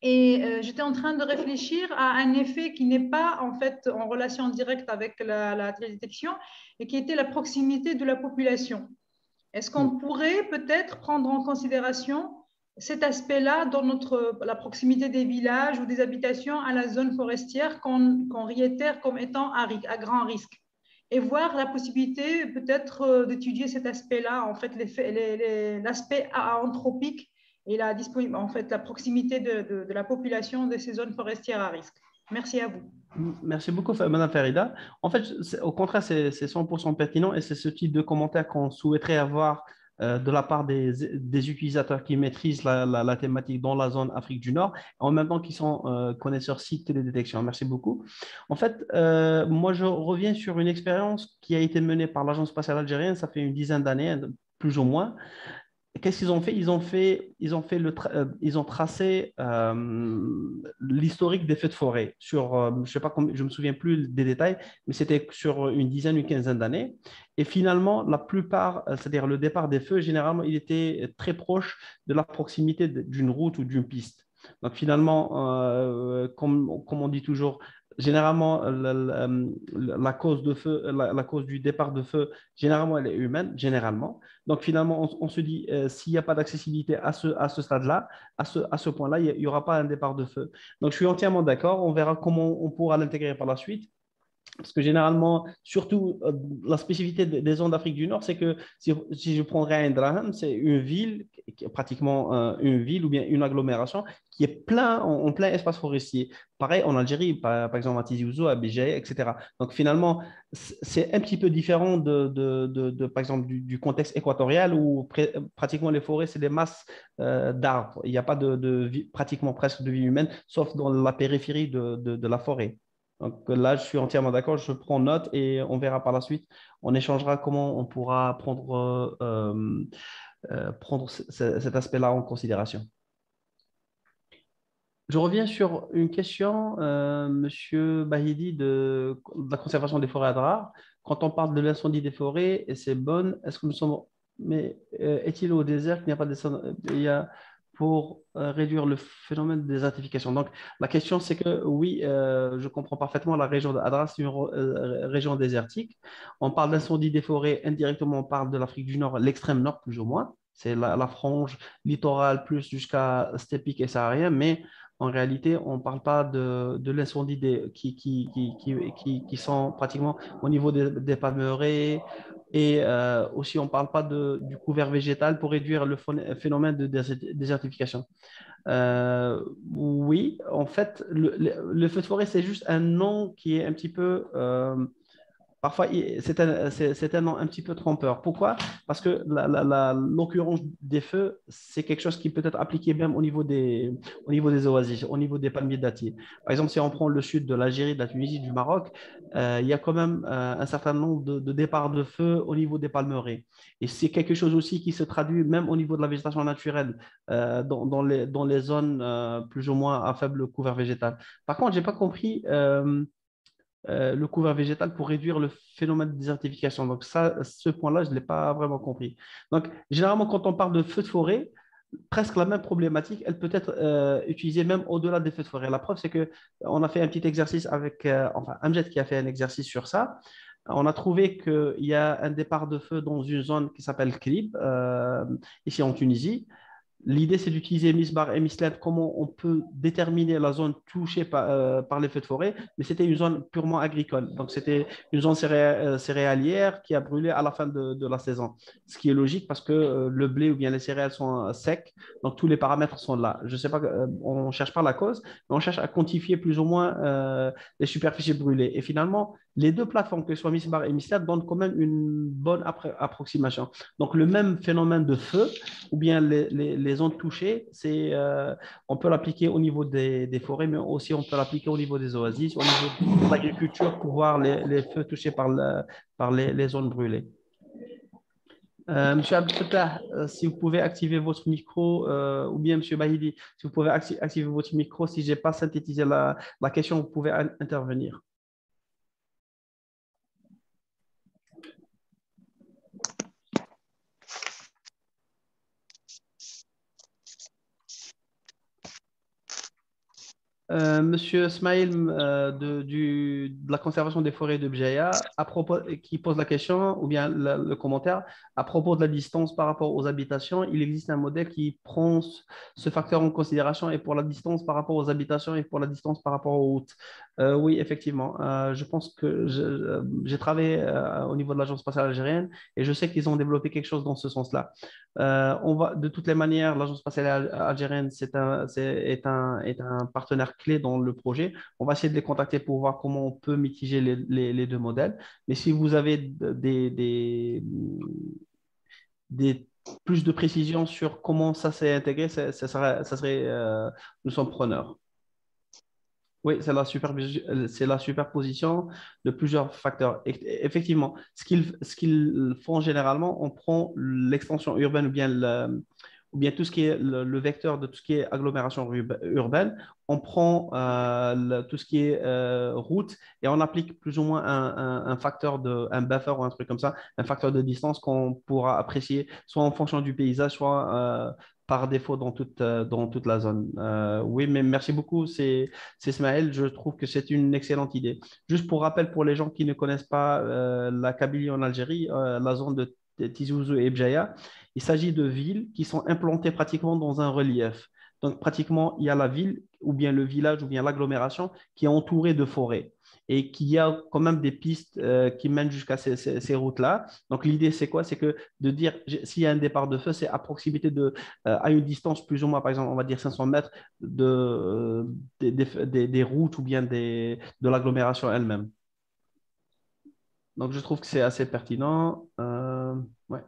Speaker 6: Et j'étais en train de réfléchir à un effet qui n'est pas en fait en relation directe avec la télédétection et qui était la proximité de la population. Est-ce qu'on pourrait peut-être prendre en considération cet aspect-là dans la proximité des villages ou des habitations à la zone forestière qu'on réitère comme étant à grand risque et voir la possibilité peut-être d'étudier cet aspect-là, en fait l'aspect anthropique et la proximité de la population de ces zones forestières à risque. Merci à vous.
Speaker 1: Merci beaucoup, Mme Farida. En fait, au contraire, c'est 100% pertinent et c'est ce type de commentaire qu'on souhaiterait avoir de la part des utilisateurs qui maîtrisent la thématique dans la zone Afrique du Nord, en même temps qu'ils sont connaisseurs sites télédétection. Merci beaucoup. En fait, moi, je reviens sur une expérience qui a été menée par l'Agence spatiale algérienne, ça fait une dizaine d'années, plus ou moins. Qu'est-ce qu'ils ont fait? Ils ont tracé l'historique des feux de forêt sur, je sais pas, je me souviens plus des détails, mais c'était sur une quinzaine d'années. Et finalement, la plupart, c'est-à-dire le départ des feux, généralement, il était très proche de la proximité d'une route ou d'une piste. Donc finalement, comme on dit toujours, généralement, la cause de feu, la cause du départ de feu, généralement, elle est humaine, généralement. Donc, finalement, on se dit, s'il n'y a pas d'accessibilité à ce stade-là, à ce point-là, il n'y aura pas un départ de feu. Donc, je suis entièrement d'accord. On verra comment on pourra l'intégrer par la suite. Parce que généralement, surtout, la spécificité des zones d'Afrique du Nord, c'est que si je prendrais un Draham, c'est une ville, pratiquement une ville ou bien une agglomération qui est en plein espace forestier. Pareil en Algérie, par exemple à Tizi Ouzou, à Béjaïa, etc. Donc finalement, c'est un petit peu différent par exemple, du contexte équatorial où pratiquement les forêts, c'est des masses d'arbres. Il n'y a pas pratiquement presque de vie humaine, sauf dans la périphérie de la forêt. Donc là, je suis entièrement d'accord, je prends note et on verra par la suite. On échangera comment on pourra prendre cet aspect-là en considération. Je reviens sur une question, Monsieur Bahidi, de la conservation des forêts à Drought. Quand on parle de l'incendie des forêts, et c'est bon, est-ce que nous sommes... Mais est-il au désert qu'il n'y a pas de... pour réduire le phénomène de désertification. Donc, la question, c'est que oui, je comprends parfaitement la région d'Adra, c'est une région désertique. On parle d'incendie des forêts, indirectement, on parle de l'Afrique du Nord, l'extrême nord, plus ou moins. C'est la frange littorale, plus jusqu'à Stepik et saharien, mais en réalité, on ne parle pas de l'incendie qui sont pratiquement au niveau des palmeraies, et aussi, on ne parle pas du couvert végétal pour réduire le phénomène de désertification. Oui, en fait, le feu de forêt, c'est juste un nom qui est un petit peu parfois, c'est un nom un petit peu trompeur. Pourquoi? Parce que l'occurrence des feux, c'est quelque chose qui peut être appliqué même au niveau des oasis, au niveau des palmiers dattiers. Par exemple, si on prend le sud de l'Algérie, de la Tunisie, du Maroc, il y a quand même un certain nombre de départs de feu au niveau des palmeraies. Et c'est quelque chose aussi qui se traduit même au niveau de la végétation naturelle, dans les zones plus ou moins à faible couvert végétal. Par contre, je n'ai pas compris le couvert végétal pour réduire le phénomène de désertification. Donc, ça, ce point-là, je ne l'ai pas vraiment compris. Donc, généralement, quand on parle de feux de forêt, presque la même problématique, elle peut être utilisée même au-delà des feux de forêt. La preuve, c'est qu'on a fait un petit exercice avec, enfin, Amjad qui a fait un exercice sur ça. On a trouvé qu'il y a un départ de feu dans une zone qui s'appelle Krib, ici en Tunisie. L'idée, c'est d'utiliser Misbar et Mislet, comment on peut déterminer la zone touchée par les feux de forêt, mais c'était une zone purement agricole. Donc, c'était une zone céréalière qui a brûlé à la fin de la saison. Ce qui est logique parce que le blé ou bien les céréales sont secs, donc tous les paramètres sont là. Je ne sais pas, on ne cherche pas la cause, mais on cherche à quantifier plus ou moins les superficies brûlées. Et finalement, les deux plateformes, que ce soit Misbar et Mislet, donnent quand même une bonne approximation. Donc, le même phénomène de feu, ou bien les zones touchées, on peut l'appliquer au niveau des forêts, mais aussi on peut l'appliquer au niveau des oasis, au niveau de l'agriculture pour voir les feux touchés par les zones brûlées. Monsieur Abdel Fattah, si vous pouvez activer votre micro, ou bien Monsieur Bahidi, si vous pouvez activer votre micro, si je n'ai pas synthétisé la question, vous pouvez intervenir. Monsieur Smaïl de la conservation des forêts de Bjaya, qui pose la question, ou bien le commentaire, à propos de la distance par rapport aux habitations, il existe un modèle qui prend ce facteur en considération et pour la distance par rapport aux habitations et pour la distance par rapport aux routes. Oui, effectivement. Je pense que j'ai travaillé au niveau de l'Agence spatiale algérienne et je sais qu'ils ont développé quelque chose dans ce sens-là. De toutes les manières, l'Agence spatiale algérienne est un partenaire clé dans le projet. On va essayer de les contacter pour voir comment on peut mitiger les deux modèles. Mais si vous avez plus de précisions sur comment ça s'est intégré, nous sommes preneurs. Oui, c'est la superposition de plusieurs facteurs. Effectivement, ce qu'ils font généralement, on prend l'extension urbaine ou bien tout ce qui est le vecteur de tout ce qui est agglomération urbaine, on prend tout ce qui est route et on applique plus ou moins un facteur un buffer ou un truc comme ça, un facteur de distance qu'on pourra apprécier soit en fonction du paysage, soit par défaut dans toute la zone. Oui, mais merci beaucoup, c'est Ismaël. Je trouve que c'est une excellente idée. Juste pour rappel, pour les gens qui ne connaissent pas la Kabylie en Algérie, la zone de Tizi Ouzou et Bjaya, il s'agit de villes qui sont implantées pratiquement dans un relief. Donc, pratiquement, il y a la ville, ou bien le village, ou bien l'agglomération qui est entourée de forêts et qu'il y a quand même des pistes qui mènent jusqu'à ces routes-là. Donc, l'idée, c'est quoi? C'est que de dire, s'il y a un départ de feu, c'est à proximité à une distance plus ou moins, par exemple, on va dire 500 mètres des routes ou bien de l'agglomération elle-même. Donc, je trouve que c'est assez pertinent. Ouais.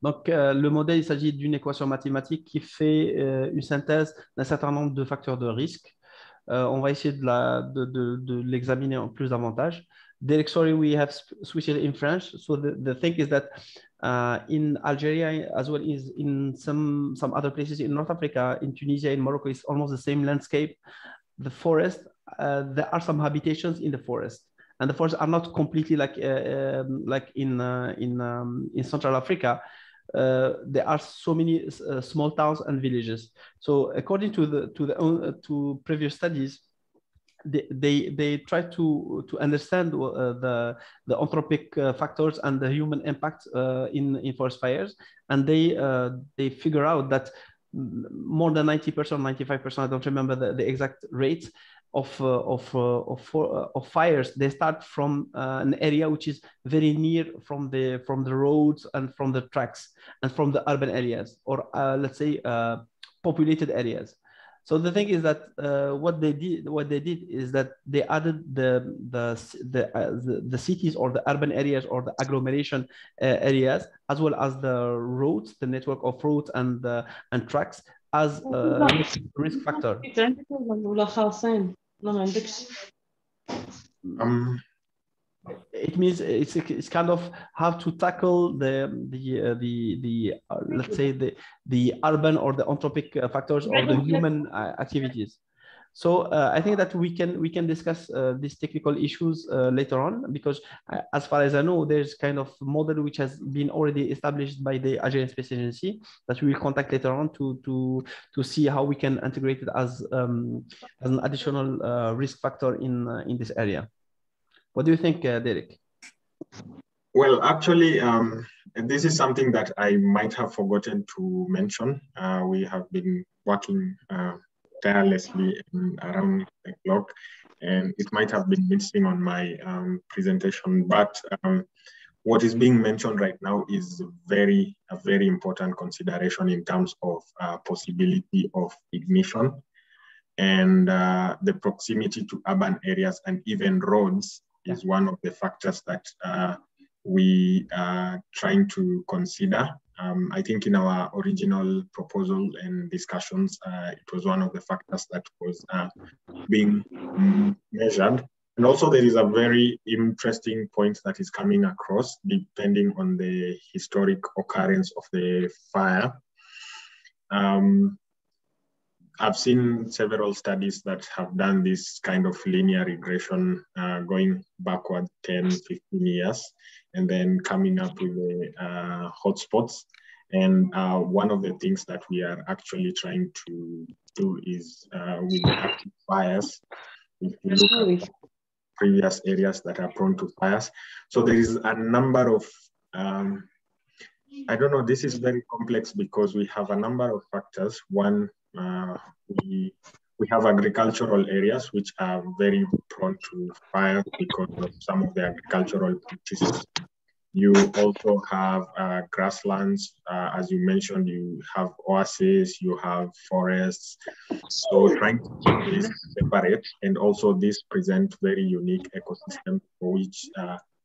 Speaker 1: Donc, le modèle, il s'agit d'une équation mathématique qui fait une synthèse d'un certain nombre de facteurs de risque. On va essayer de l'examiner en plus davantage. Sorry, we have switched it in French. So the thing is that in Algeria, as well as in some other places in North Africa, in Tunisia, in Morocco, it's almost the same landscape. The forest, there are some habitations in the forest. And the forests are not completely like in Central Africa. There are so many small towns and villages. So according to previous studies, they try to understand the anthropic factors and the human impact in forest fires, and they figure out that more than 90%, 95%, I don't remember the exact rate of fires. They start from an area which is very near from the roads and from the tracks and from the urban areas, or let's say populated areas. So the thing is that what they did is that they added the cities or the urban areas or the agglomeration areas, as well as the roads, the network of roads and tracks as risk factor. It means it's kind of how to tackle let's say the urban or the anthropic factors or the human activities. So I think that we can discuss these technical issues later on, because as far as I know, there's kind of model which has been already established by the Algerian Space Agency that we will contact later on to see how we can integrate it as an additional risk factor in this area. What do you think, Derek?
Speaker 5: Well, actually, this is something that I might have forgotten to mention. We have been working tirelessly around the clock, and it might have been missing on my presentation, but what is being mentioned right now is a very important consideration in terms of possibility of ignition, and the proximity to urban areas and even roads is one of the factors that we are trying to consider. I think in our original proposal and discussions, it was one of the factors that was being measured. And also there is a very interesting point that is coming across depending on the historic occurrence of the fire. I've seen several studies that have done this kind of linear regression going backward 10, 15 years, and then coming up with the hotspots. And one of the things that we are actually trying to do is with the active fires, if you look at previous areas that are prone to fires. So there is a number of, I don't know, this is very complex because we have a number of factors. One, we have agricultural areas which are very prone to fire because of some of the agricultural practices. You also have grasslands, as you mentioned, you have oases, you have forests. So trying to keep this separate, and also this present very unique ecosystem for which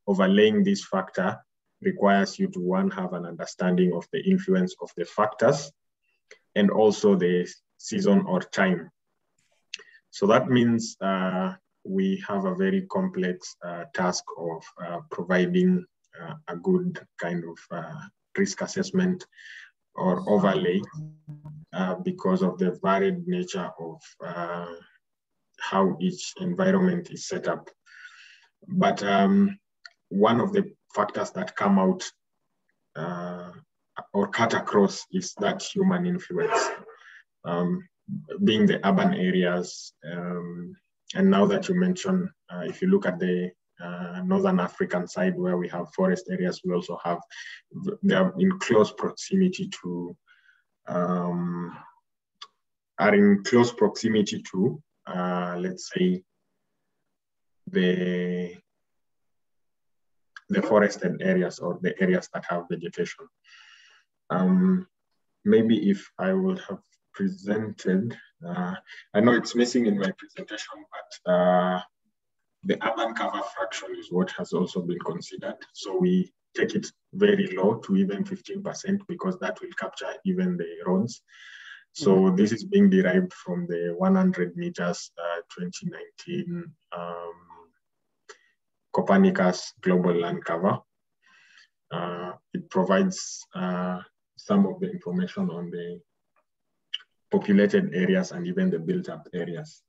Speaker 5: overlaying this factor requires you to, one, have an understanding of the influence of the factors and also the season or time. So that means we have a very complex task of providing a good kind of risk assessment or overlay because of the varied nature of how each environment is set up. But one of the factors that come out or cut across is that human influence, being the urban areas. And now that you mention, if you look at the Northern African side where we have forest areas, we also have, they are in close proximity to, let's say, the forested areas or the areas that have vegetation. Maybe if I would have presented, I know it's missing in my presentation, but the urban cover fraction is what has also been considered. So we take it very low to even 15% because that will capture even the roads. So this is being derived from the 100 meters 2019 Copernicus Global Land Cover. It provides some of the information on the populated areas and even the built-up areas.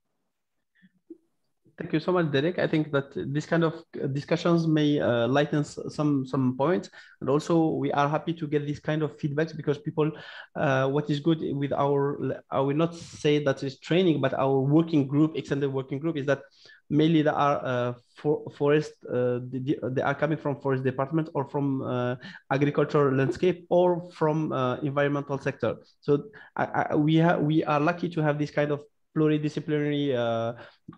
Speaker 1: Thank you so much, Derek. I think that this kind of discussions may lighten some points, and also we are happy to get this kind of feedbacks because people, what is good with our, I will not say that it's training, but our working group, extended working group, is that mainly they are forest, they are coming from forest department or from agricultural landscape or from environmental sector. So we are lucky to have this kind of pluridisciplinary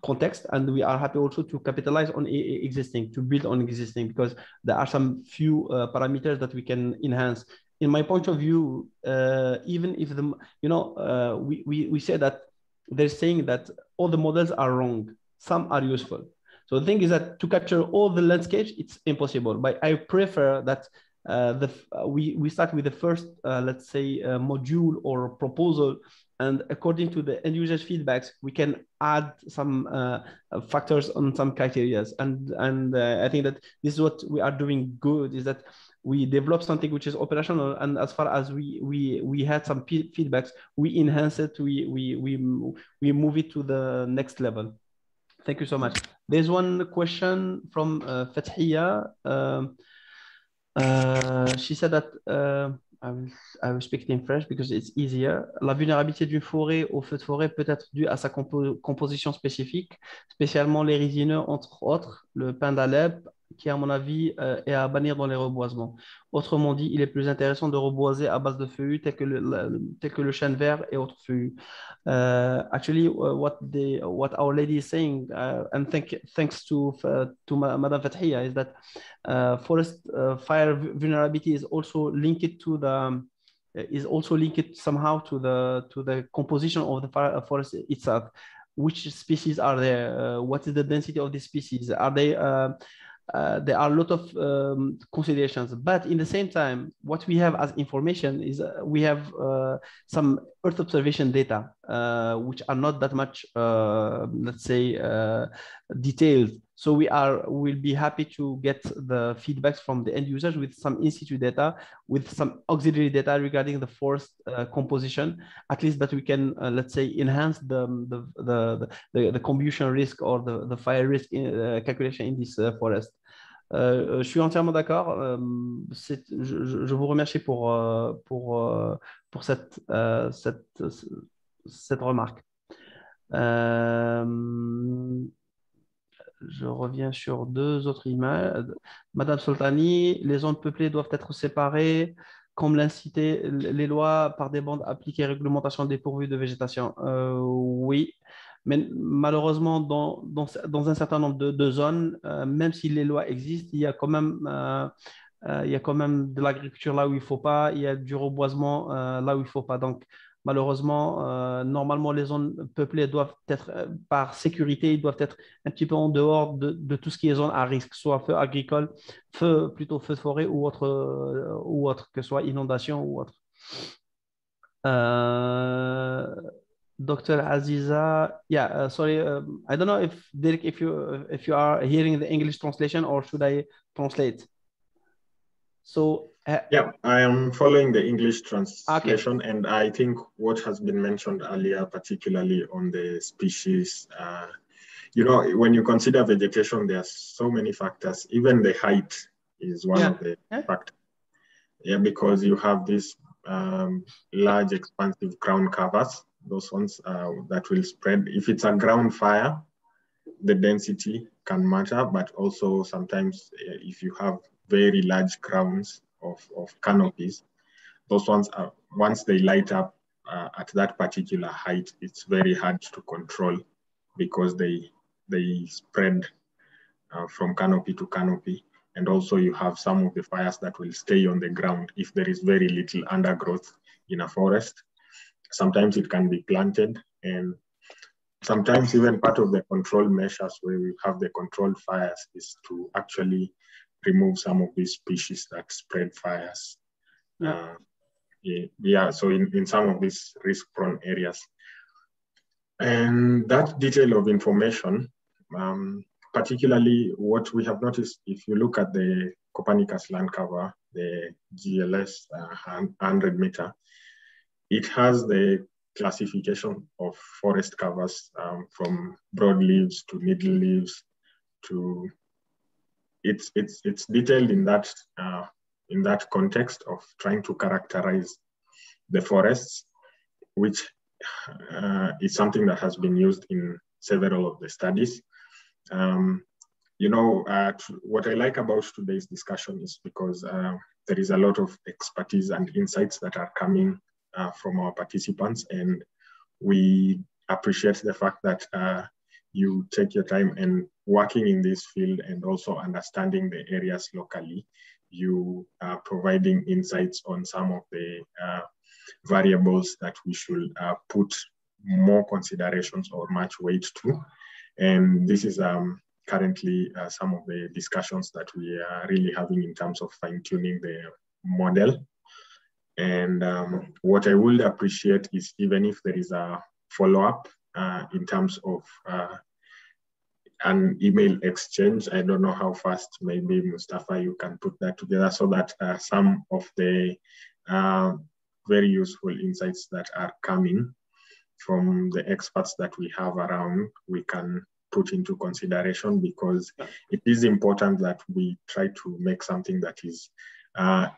Speaker 1: context, and we are happy also to capitalize on existing, to build on existing, because there are some few parameters that we can enhance. In my point of view, even if the, we say that they're saying that all the models are wrong. Some are useful. So the thing is that to capture all the landscapes, it's impossible. But I prefer that we start with the first, let's say, module or proposal, and according to the end users' feedbacks, we can add some factors on some criteria. And I think that this is what we are doing good, is that we develop something which is operational, and as far as we had some feedbacks, we enhance it, we move it to the next level. Thank you so much. There's one question from Fathia. She said that I will speak in French because it's easier. La vulnérabilité d'une forêt au feu de forêt peut être due à sa composition spécifique, spécialement les résineux, entre autres, le pin d'Alep, qui, à mon avis, est à bannir dans les reboisements. Autrement dit, il est plus intéressant de reboiser à base de feuillus tels que le chêne vert et autres feuillus. Actually, what our lady is saying, and thanks to Madame Fathia, is that forest fire vulnerability is also linked to the somehow to the composition of the forest itself. Which species are there? What is the density of the species? Are they there are a lot of considerations, but in the same time, what we have as information is we have some Earth observation data, which are not that much, let's say, detailed. So we'll be happy to get the feedbacks from the end users with some in situ data, with some auxiliary data regarding the forest composition, at least that we can, let's say, enhance the combustion risk or the fire risk calculation in this forest. Je suis entièrement d'accord. Je vous remercie pour cette remarque. Je reviens sur deux autres images. Madame Soltani, les zones peuplées doivent être séparées, comme l'incitaient les lois par des bandes appliquées réglementation dépourvues de végétation. Oui. Mais malheureusement, dans un certain nombre de zones, même si les lois existent, il y a quand même de l'agriculture là où il ne faut pas, il y a du reboisement là où il ne faut pas. Donc, malheureusement, normalement, les zones peuplées doivent être, par sécurité, ils doivent être un petit peu en dehors de tout ce qui est zone à risque, soit feu agricole, plutôt feu de forêt ou autre, que ce soit inondation ou autre. Dr. Aziza, yeah, sorry, I don't know if Derek, if you are hearing the English translation, or should I translate? So
Speaker 5: yeah, I am following the English translation, okay. And I think what has been mentioned earlier, particularly on the species, you know, when you consider vegetation, there are so many factors. Even the height is one of the factors. Yeah, because you have these large, expansive ground covers. Those ones that will spread. If it's a ground fire, the density can matter, but also sometimes if you have very large grounds of canopies, those ones are, once they light up at that particular height, it's very hard to control because they spread from canopy to canopy. And also you have some of the fires that will stay on the ground if there is very little undergrowth in a forest. Sometimes it can be planted, and sometimes even part of the control measures where we have the controlled fires is to actually remove some of these species that spread fires. So in some of these risk-prone areas. And that detail of information, particularly what we have noticed, if you look at the Copernicus land cover, the GLS 100 meter, it has the classification of forest covers from broadleaves to middle leaves to it's detailed in that context of trying to characterize the forests, which is something that has been used in several of the studies. You know, what I like about today's discussion is because there is a lot of expertise and insights that are coming from our participants, and we appreciate the fact that you take your time and working in this field and also understanding the areas locally. You are providing insights on some of the variables that we should put more considerations or much weight to. And this is currently some of the discussions that we are really having in terms of fine-tuning the model. And what I would appreciate is even if there is a follow-up in terms of an email exchange. I don't know how fast, maybe Mustafa, you can put that together so that some of the very useful insights that are coming from the experts that we have around, we can put into consideration, because it is important that we try to make something that is,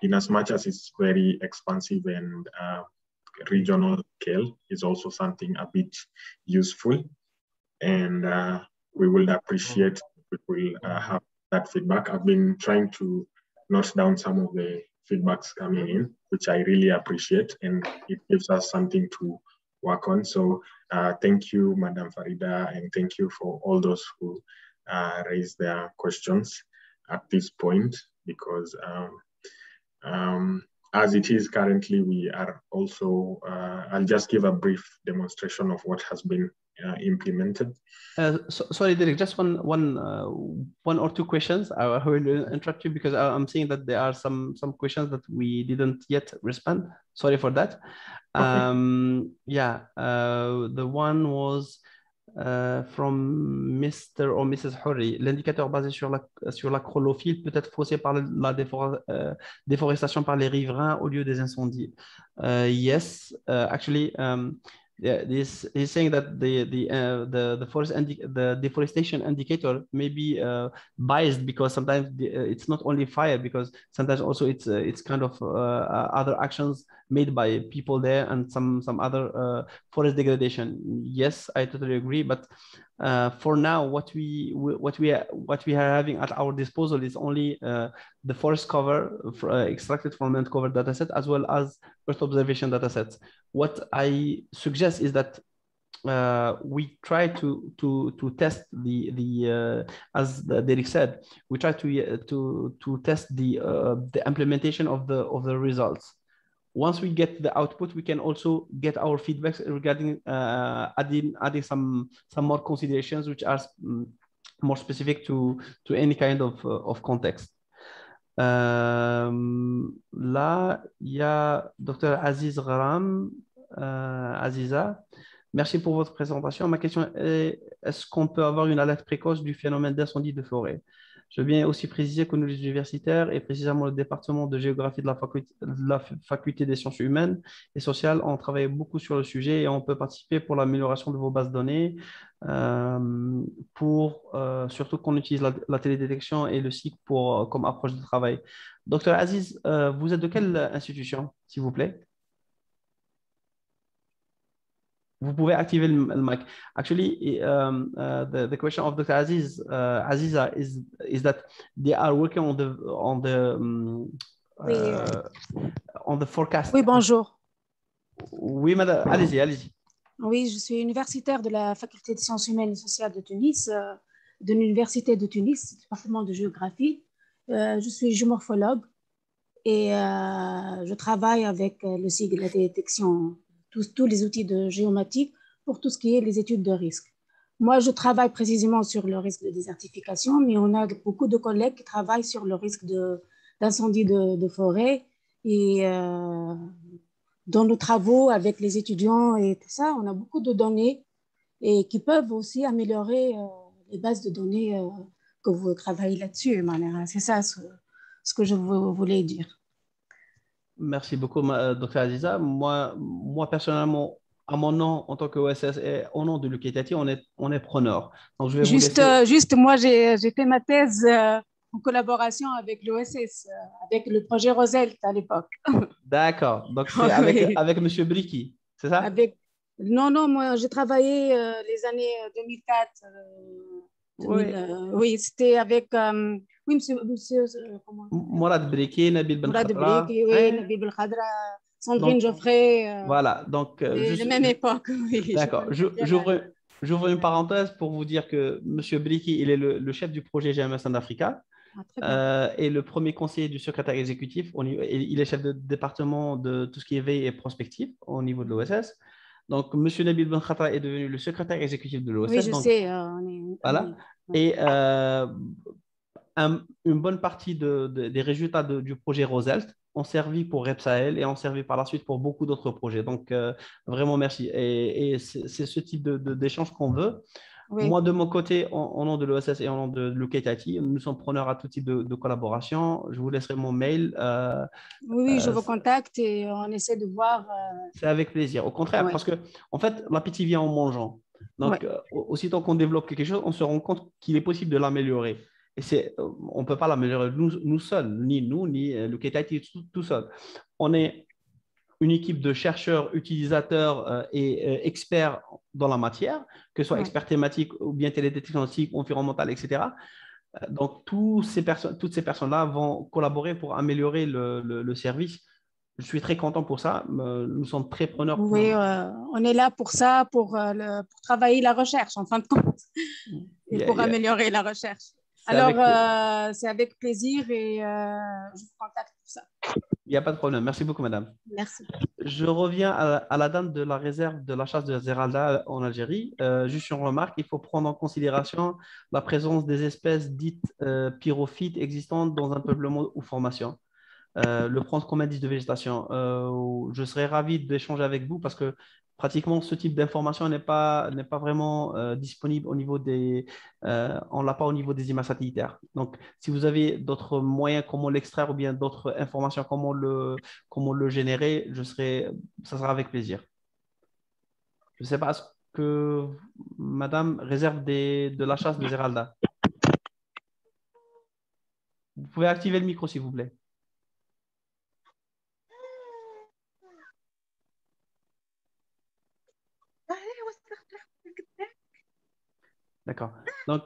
Speaker 5: in as much as it's very expansive and regional scale, is also something a bit useful. And we will appreciate if we will have that feedback. I've been trying to note down some of the feedbacks coming in, which I really appreciate, and it gives us something to work on. So thank you, Madam Farida, and thank you for all those who raised their questions at this point, because as it is currently, we are also, I'll just give a brief demonstration of what has been implemented.
Speaker 1: Sorry, Derek, just one or two questions. I will interrupt you because I'm seeing that there are some questions that we didn't yet respond. Sorry for that. Okay. The one was from Mr. or Mrs. Hurry. L'indicateur basé sur la chlorophylle peut être faussé par la déforestation par les riverains au lieu des incendies. Yes, actually, he's saying that the deforestation indicator may be biased, because sometimes it's not only fire, because sometimes also it's kind of other actions made by people there and some other forest degradation. Yes, I totally agree. But for now, what we are having at our disposal is only the forest cover extracted from land cover dataset, as well as Earth observation datasets. What I suggest is that we try to test the as Derek said, we try to test the implementation of the results. Once we get the output, we can also get our feedbacks regarding adding some more considerations which are more specific to any kind of context. Là, il y a Dr. Aziz Gharam, Aziza. Merci pour votre présentation. Ma question est, est-ce qu'on peut avoir une alerte précoce du phénomène d'incendie de forêt? Je veux bien aussi préciser que nous, les universitaires, et précisément le département de géographie de la faculté des sciences humaines et sociales, on travaille beaucoup sur le sujet et on peut participer pour l'amélioration de vos bases de données, surtout qu'on utilise la télédétection et le SIC comme approche de travail. Docteur Aziz, vous êtes de quelle institution, s'il vous plaît? Vous pouvez activer le mic. Actually, the question of Dr. Aziza is that they are working on the forecast.
Speaker 7: Oui, bonjour.
Speaker 1: Oui, madame, allez-y.
Speaker 7: Oui, je suis universitaire de la faculté des sciences humaines et sociales de Tunis, de l'université de Tunis, département de géographie. Je suis géomorphologue et je travaille avec le SIG, la détection, tous les outils de géomatique pour tout ce qui est les études de risque. Moi, je travaille précisément sur le risque de désertification, mais on a beaucoup de collègues qui travaillent sur le risque d'incendie de forêt. Et dans nos travaux avec les étudiants et tout ça, on a beaucoup de données et qui peuvent aussi améliorer les bases de données que vous travaillez là-dessus. C'est ça ce que je voulais dire.
Speaker 1: Merci beaucoup, Dr. Aziza. Moi, personnellement, à mon nom, en tant que OSS et au nom de l'UQTT, on est preneur. Donc, je vais
Speaker 7: juste, moi, j'ai fait ma thèse en collaboration avec l'OSS, avec le projet Roselle à l'époque.
Speaker 1: D'accord. Donc, c'est avec M. Bricky, c'est ça?
Speaker 7: Non, moi, j'ai travaillé les années 2004. Oui, c'était avec... oui, monsieur comment...
Speaker 1: Mourad Bricky, Nabil Ben Khadra.
Speaker 7: Mourad Bricky, oui, Nabil Ben Khadra, Sandrine Geoffrey.
Speaker 1: Voilà, donc...
Speaker 7: de même époque, oui.
Speaker 1: D'accord. J'ouvre une parenthèse pour vous dire que monsieur Bricky, il est le chef du projet GMS en Africa. Et le premier conseiller du secrétaire exécutif. Il est chef de département de tout ce qui est veille et prospective au niveau de l'OSS. Donc, M. Nabil Ben Khatta est devenu le secrétaire exécutif de
Speaker 7: Oui,
Speaker 1: l'OSS.
Speaker 7: je
Speaker 1: Donc,
Speaker 7: sais.
Speaker 1: voilà. Et une bonne partie des résultats du projet Roselt ont servi pour RepSahel et ont servi par la suite pour beaucoup d'autres projets. Donc, vraiment, merci. Et c'est ce type d'échange qu'on veut.
Speaker 7: Oui.
Speaker 1: Moi, de mon côté, au nom de l'OSS et au nom de l'UKTIT, nous sommes preneurs à tout type de collaboration. Je vous laisserai mon mail.
Speaker 7: Oui, je vous contacte et on essaie de voir.
Speaker 1: C'est avec plaisir. Au contraire, parce que, en fait, l'appétit vient en mangeant. Donc, aussitôt qu'on développe quelque chose, on se rend compte qu'il est possible de l'améliorer. Et on ne peut pas l'améliorer nous seuls, ni nous, ni le KTIT tout seul. On est une équipe de chercheurs, utilisateurs et experts dans la matière, que ce soit experts thématiques ou bien télétechniques, environnementales, etc. Donc, toutes ces personnes-là vont collaborer pour améliorer le service. Je suis très content pour ça. Nous sommes très preneurs.
Speaker 7: Oui, on est là pour ça, pour travailler la recherche, en fin de compte, et pour améliorer la recherche. Alors, c'est avec plaisir et je vous contacte pour ça.
Speaker 1: Il n'y a pas de problème. Merci beaucoup, madame.
Speaker 7: Merci.
Speaker 1: Je reviens à la dame de la réserve de la chasse de Zeralda en Algérie. Juste une remarque, il faut prendre en considération la présence des espèces dites pyrophytes existantes dans un peuplement ou formation. Le prendre comme indice de végétation. Je serais ravi d'échanger avec vous parce que pratiquement ce type d'information n'est pas vraiment disponible au niveau on l'a pas au niveau des images satellitaires. Donc, si vous avez d'autres moyens, comment l'extraire ou bien d'autres informations, comment le générer, ça sera avec plaisir. Je ne sais pas ce que madame réserve de la chasse de Zeralda. Vous pouvez activer le micro, s'il vous plaît. D'accord. Donc,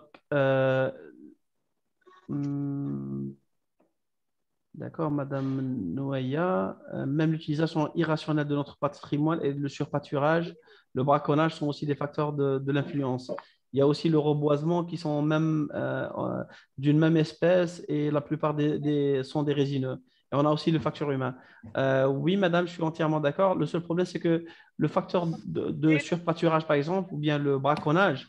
Speaker 1: d'accord, Madame Noaya, même l'utilisation irrationnelle de notre patrimoine et le surpâturage, le braconnage sont aussi des facteurs de l'influence. Il y a aussi le reboisement qui sont même d'une même espèce et la plupart sont des résineux. Et on a aussi le facteur humain. Oui, madame, je suis entièrement d'accord. Le seul problème, c'est que le facteur de surpâturage, par exemple, ou bien le braconnage,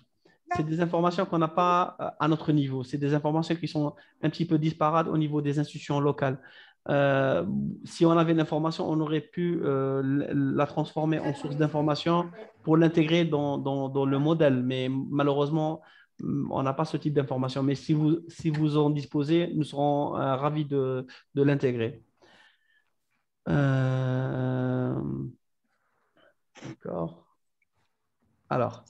Speaker 1: c'est des informations qu'on n'a pas à notre niveau. C'est des informations qui sont un petit peu disparates au niveau des institutions locales. Si on avait l'information, on aurait pu la transformer en source d'information pour l'intégrer dans le modèle. Mais malheureusement, on n'a pas ce type d'information. Mais si vous en disposez, nous serons ravis de l'intégrer. D'accord. Alors,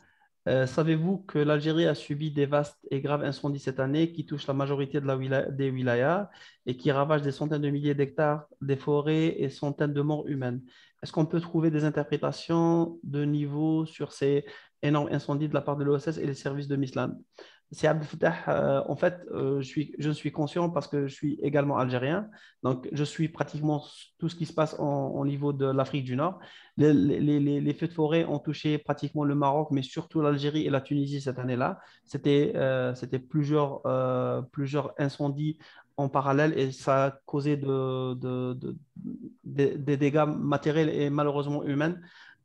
Speaker 1: savez-vous que l'Algérie a subi des vastes et graves incendies cette année qui touchent la majorité des wilayas et qui ravagent des centaines de milliers d'hectares, des forêts et centaines de morts humaines? Est-ce qu'on peut trouver des interprétations de niveau sur ces énormes incendies de la part de l'OSS et les services de Mislan? C'est Abdel Fattah, en fait, je suis conscient parce que je suis également algérien, donc je suis pratiquement tout ce qui se passe au niveau de l'Afrique du Nord. Les feux de forêt ont touché pratiquement le Maroc, mais surtout l'Algérie et la Tunisie cette année-là. C'était plusieurs incendies en parallèle et ça a causé des dégâts matériels et malheureusement humains.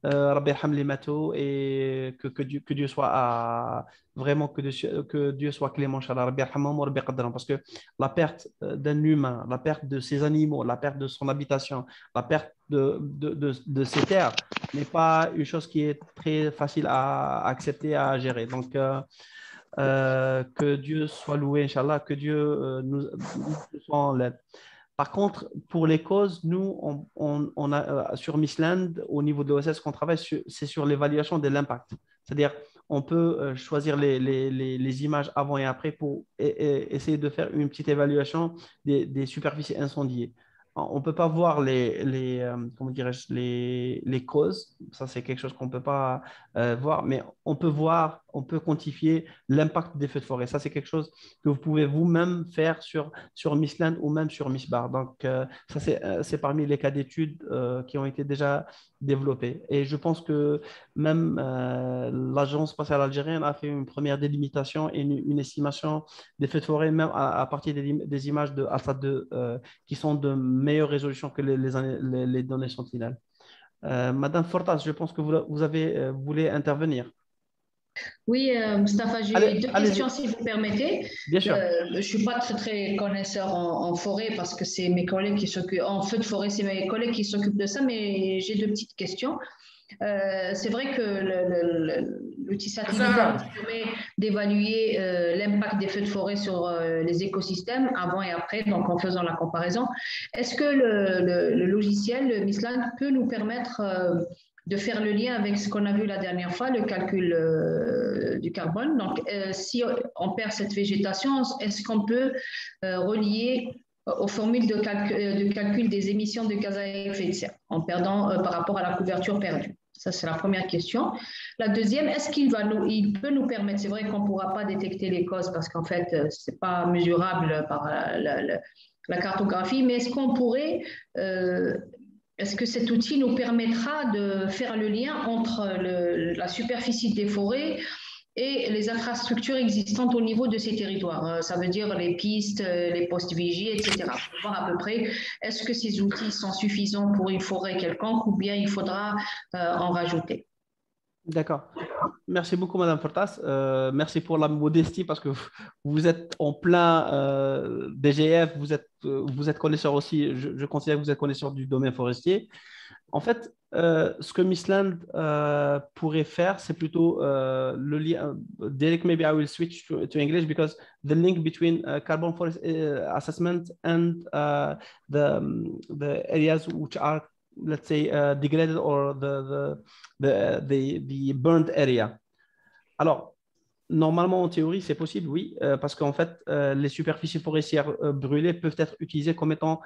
Speaker 1: Rabbi yarham les matos et que Dieu soit vraiment que Dieu soit clément, Inch'Allah, Rabbi yarhamhum wa Rabbi qaddaram. Parce que la perte d'un humain, la perte de ses animaux, la perte de son habitation, la perte de ces terres n'est pas une chose qui est très facile à accepter, à gérer. Donc, que Dieu soit loué, Inch'Allah, que Dieu nous soit en l'aide. Par contre, pour les causes, nous, on a sur Missland, au niveau de l'OSS qu'on travaille, c'est sur l'évaluation de l'impact. C'est-à-dire, on peut choisir les images avant et après pour essayer de faire une petite évaluation des superficies incendiées. On ne peut pas voir comment dirais-je, les causes. Ça, c'est quelque chose qu'on ne peut pas voir, mais on peut quantifier l'impact des feux de forêt. Ça, c'est quelque chose que vous pouvez vous-même faire sur Missland ou même sur Missbar. Donc, ça, c'est parmi les cas d'études qui ont été déjà développés. Et je pense que même l'Agence spatiale algérienne a fait une première délimitation et une estimation des feux de forêt, même à partir des images de Alpha 2 qui sont de meilleure résolution que les données sentinelles. Madame Fortas, je pense que vous avez voulu intervenir.
Speaker 8: Oui, Mustapha, j'ai deux questions si vous permettez.
Speaker 1: Bien sûr.
Speaker 8: Je ne suis pas très connaisseur en forêt parce que c'est mes collègues qui s'occupent, en feu de forêt, c'est mes collègues qui s'occupent de ça, mais j'ai deux petites questions. C'est vrai que l'outil satellitaire permet d'évaluer l'impact des feux de forêt sur les écosystèmes avant et après, donc en faisant la comparaison. Est-ce que le logiciel, le Misland, peut nous permettre de faire le lien avec ce qu'on a vu la dernière fois, le calcul du carbone? Donc, si on perd cette végétation, est-ce qu'on peut relier aux formules de calcul des émissions de gaz à effet de serre en perdant par rapport à la couverture perdue? Ça, c'est la première question. La deuxième, est-ce qu'il peut nous permettre, c'est vrai qu'on ne pourra pas détecter les causes parce qu'en fait, ce n'est pas mesurable par la cartographie, mais est-ce qu'on pourrait, est-ce que cet outil nous permettra de faire le lien entre la superficie des forêts et les infrastructures existantes au niveau de ces territoires? Ça veut dire les pistes, les postes vigies, etc. Pour voir à peu près, est-ce que ces outils sont suffisants pour une forêt quelconque ou bien il faudra en rajouter?
Speaker 1: D'accord. Merci beaucoup, Madame Fortas. Merci pour la modestie parce que vous êtes en plein DGF, vous êtes connaisseur aussi, je considère que vous êtes connaisseur du domaine forestier. En fait, ce que Misland pourrait faire, c'est plutôt le lien. Derek, maybe I will switch to English because the link between carbon forest assessment and the areas which are, let's say, degraded or the burned area. Alors, normalement, en théorie, c'est possible, oui, parce qu'en fait, les superficies forestières brûlées peuvent être utilisées comme étant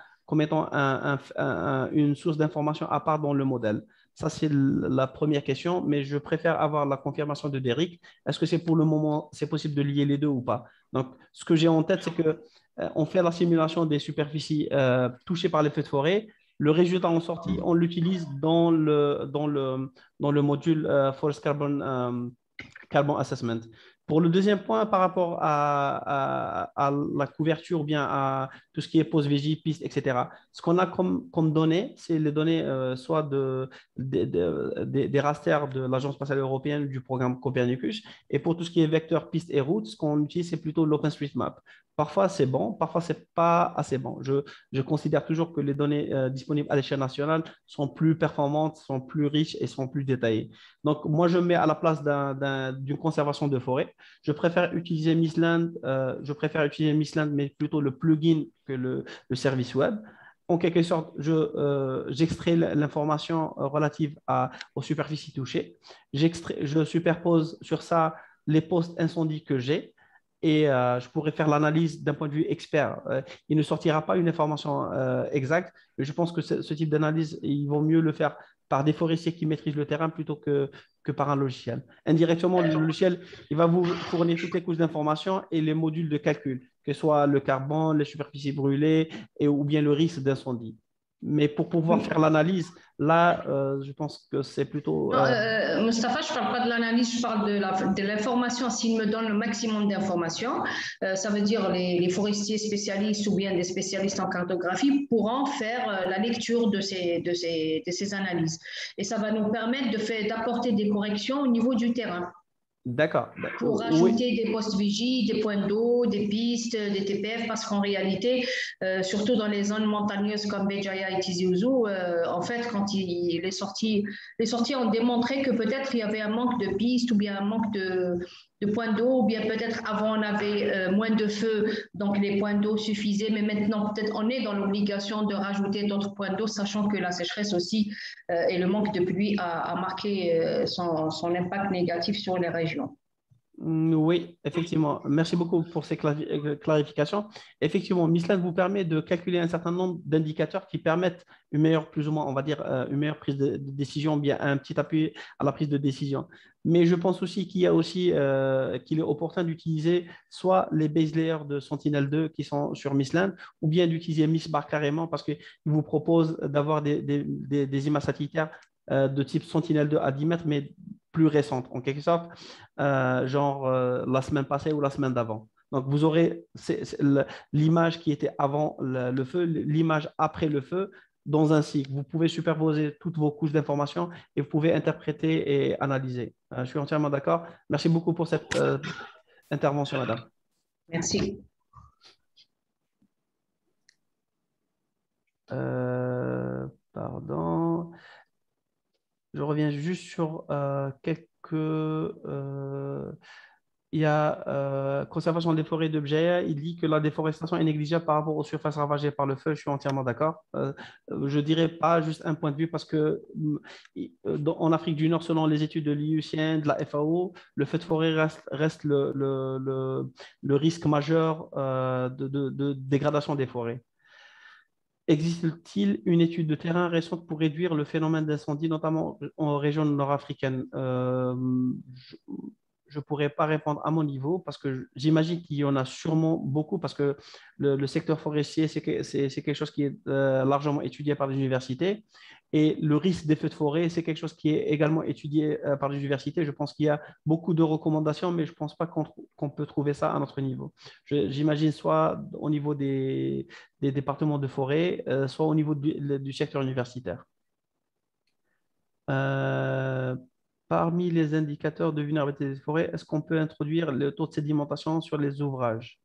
Speaker 1: une source d'information à part dans le modèle. Ça, c'est la première question, mais je préfère avoir la confirmation de Derek. Est-ce que c'est pour le moment, c'est possible de lier les deux ou pas? Donc, ce que j'ai en tête, c'est qu'on fait la simulation des superficies touchées par les feux de forêt. Le résultat en sortie, on l'utilise dans le module Forest Carbon Assessment. Pour le deuxième point, par rapport à la couverture ou bien à tout ce qui est post-VJ, piste, etc., ce qu'on a comme données, c'est les données soit des rasters de l'Agence spatiale européenne du programme Copernicus. Et pour tout ce qui est vecteur, piste et route, ce qu'on utilise, c'est plutôt l'OpenStreetMap. Parfois, c'est bon, parfois, ce n'est pas assez bon. Je considère toujours que les données disponibles à l'échelle nationale sont plus performantes, sont plus riches et sont plus détaillées. Donc, moi, je mets à la place d'une conservation de forêt. Je préfère utiliser Misland, mais plutôt le plugin que le service web. En quelque sorte, j'extrais l'information relative aux superficies touchées. Je superpose sur ça les postes incendies que j'ai. Et je pourrais faire l'analyse d'un point de vue expert. Il ne sortira pas une information exacte, mais je pense que ce type d'analyse, il vaut mieux le faire par des forestiers qui maîtrisent le terrain plutôt que par un logiciel. Indirectement, le logiciel, il va vous fournir toutes les couches d'informations et les modules de calcul, que ce soit le carbone, les superficies brûlées ou bien le risque d'incendie. Mais pour pouvoir faire l'analyse, là, je pense que c'est plutôt…
Speaker 8: Mustapha, je ne parle pas de l'analyse, je parle de l'information. S'il me donne le maximum d'informations, ça veut dire les forestiers spécialistes ou bien des spécialistes en cartographie pourront faire la lecture de ces analyses. Et ça va nous permettre d'apporter des corrections au niveau du terrain.
Speaker 1: D'accord.
Speaker 8: Pour rajouter des postes vigies, des points d'eau, des pistes, des TPF, parce qu'en réalité, surtout dans les zones montagneuses comme Béjaïa et Tizi Ouzou, en fait, quand les sorties ont démontré que peut-être il y avait un manque de pistes ou bien un manque de points d'eau, ou bien peut-être avant on avait moins de feux, donc les points d'eau suffisaient, mais maintenant peut-être on est dans l'obligation de rajouter d'autres points d'eau, sachant que la sécheresse aussi et le manque de pluie a marqué son impact négatif sur les régions.
Speaker 1: Oui, effectivement. Merci beaucoup pour ces clarifications. Effectivement, Misland vous permet de calculer un certain nombre d'indicateurs qui permettent une meilleure, plus ou moins, on va dire, une meilleure prise de décision, bien un petit appui à la prise de décision. Mais je pense aussi qu'il est opportun d'utiliser soit les base layers de Sentinel-2 qui sont sur Misland, ou bien d'utiliser Misbar carrément parce qu'il vous propose d'avoir des images satellitaires de type Sentinel-2 à 10 mètres, mais plus récentes, en quelque sorte, la semaine passée ou la semaine d'avant. Donc, vous aurez l'image qui était avant le feu, l'image après le feu, dans un cycle. Vous pouvez superposer toutes vos couches d'informations et vous pouvez interpréter et analyser. Je suis entièrement d'accord. Merci beaucoup pour cette intervention, madame.
Speaker 8: Merci.
Speaker 1: Pardon. Je reviens juste sur il y a conservation des forêts de Bjaya, il dit que la déforestation est négligeable par rapport aux surfaces ravagées par le feu. Je suis entièrement d'accord. Je ne dirais pas juste un point de vue parce que en Afrique du Nord, selon les études de l'IUCN, de la FAO, le feu de forêt reste le risque majeur de dégradation des forêts. Existe-t-il une étude de terrain récente pour réduire le phénomène d'incendie, notamment en région nord-africaine? Je ne pourrais pas répondre à mon niveau parce que j'imagine qu'il y en a sûrement beaucoup parce que le secteur forestier, c'est quelque chose qui est largement étudié par les universités. Et le risque des feux de forêt, c'est quelque chose qui est également étudié par les universités. Je pense qu'il y a beaucoup de recommandations, mais je ne pense pas qu'on peut trouver ça à notre niveau. J'imagine soit au niveau des départements de forêt, soit au niveau du secteur universitaire. Parmi les indicateurs de vulnérabilité des forêts, est-ce qu'on peut introduire le taux de sédimentation sur les ouvrages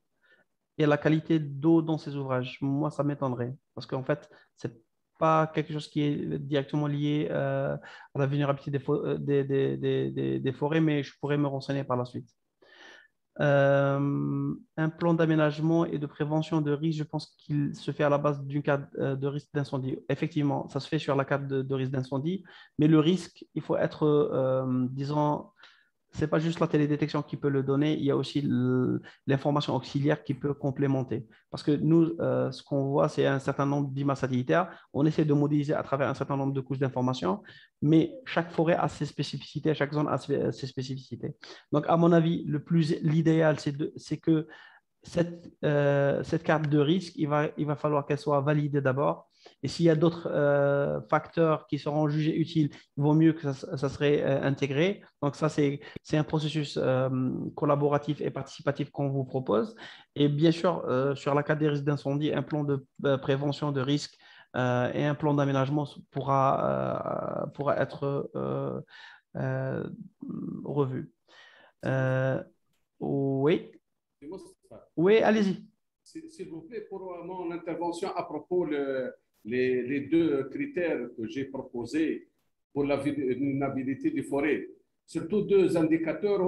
Speaker 1: et la qualité d'eau dans ces ouvrages? Moi, ça m'étonnerait parce qu'en fait, ce n'est pas quelque chose qui est directement lié à la vulnérabilité des forêts, mais je pourrais me renseigner par la suite. Un plan d'aménagement et de prévention de risque, je pense qu'il se fait à la base d'une carte de risque d'incendie. Effectivement, ça se fait sur la carte de risque d'incendie, mais le risque, il faut être, disons, ce n'est pas juste la télédétection qui peut le donner, il y a aussi l'information auxiliaire qui peut complémenter. Parce que nous, ce qu'on voit, c'est un certain nombre d'images satellitaires. On essaie de modéliser à travers un certain nombre de couches d'informations, mais chaque forêt a ses spécificités, chaque zone a ses spécificités. Donc, à mon avis, l'idéal, c'est que cette carte de risque, il va falloir qu'elle soit validée d'abord. Et s'il y a d'autres facteurs qui seront jugés utiles, il vaut mieux que ça serait intégré. Donc ça, c'est un processus collaboratif et participatif qu'on vous propose. Et bien sûr, sur la carte des risques d'incendie, un plan de prévention de risque et un plan d'aménagement pourra être revu. Oui. Oui, allez-y.
Speaker 9: S'il vous plaît, pour mon intervention à propos les deux critères que j'ai proposés pour la vulnérabilité des forêts, surtout deux indicateurs,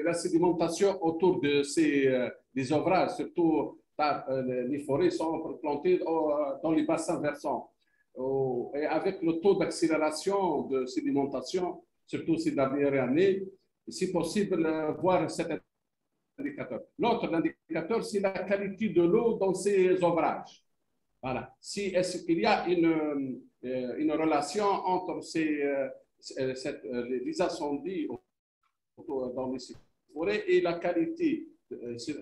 Speaker 9: la sédimentation autour de des ouvrages, surtout les forêts sont plantées dans les bassins versants. Et avec le taux d'accélération de sédimentation, surtout ces dernières années, si possible, voir cet indicateur. L'autre indicateur, c'est la qualité de l'eau dans ces ouvrages. Voilà. Est-ce qu'il y a une relation entre les incendies dans les forêts et la qualité,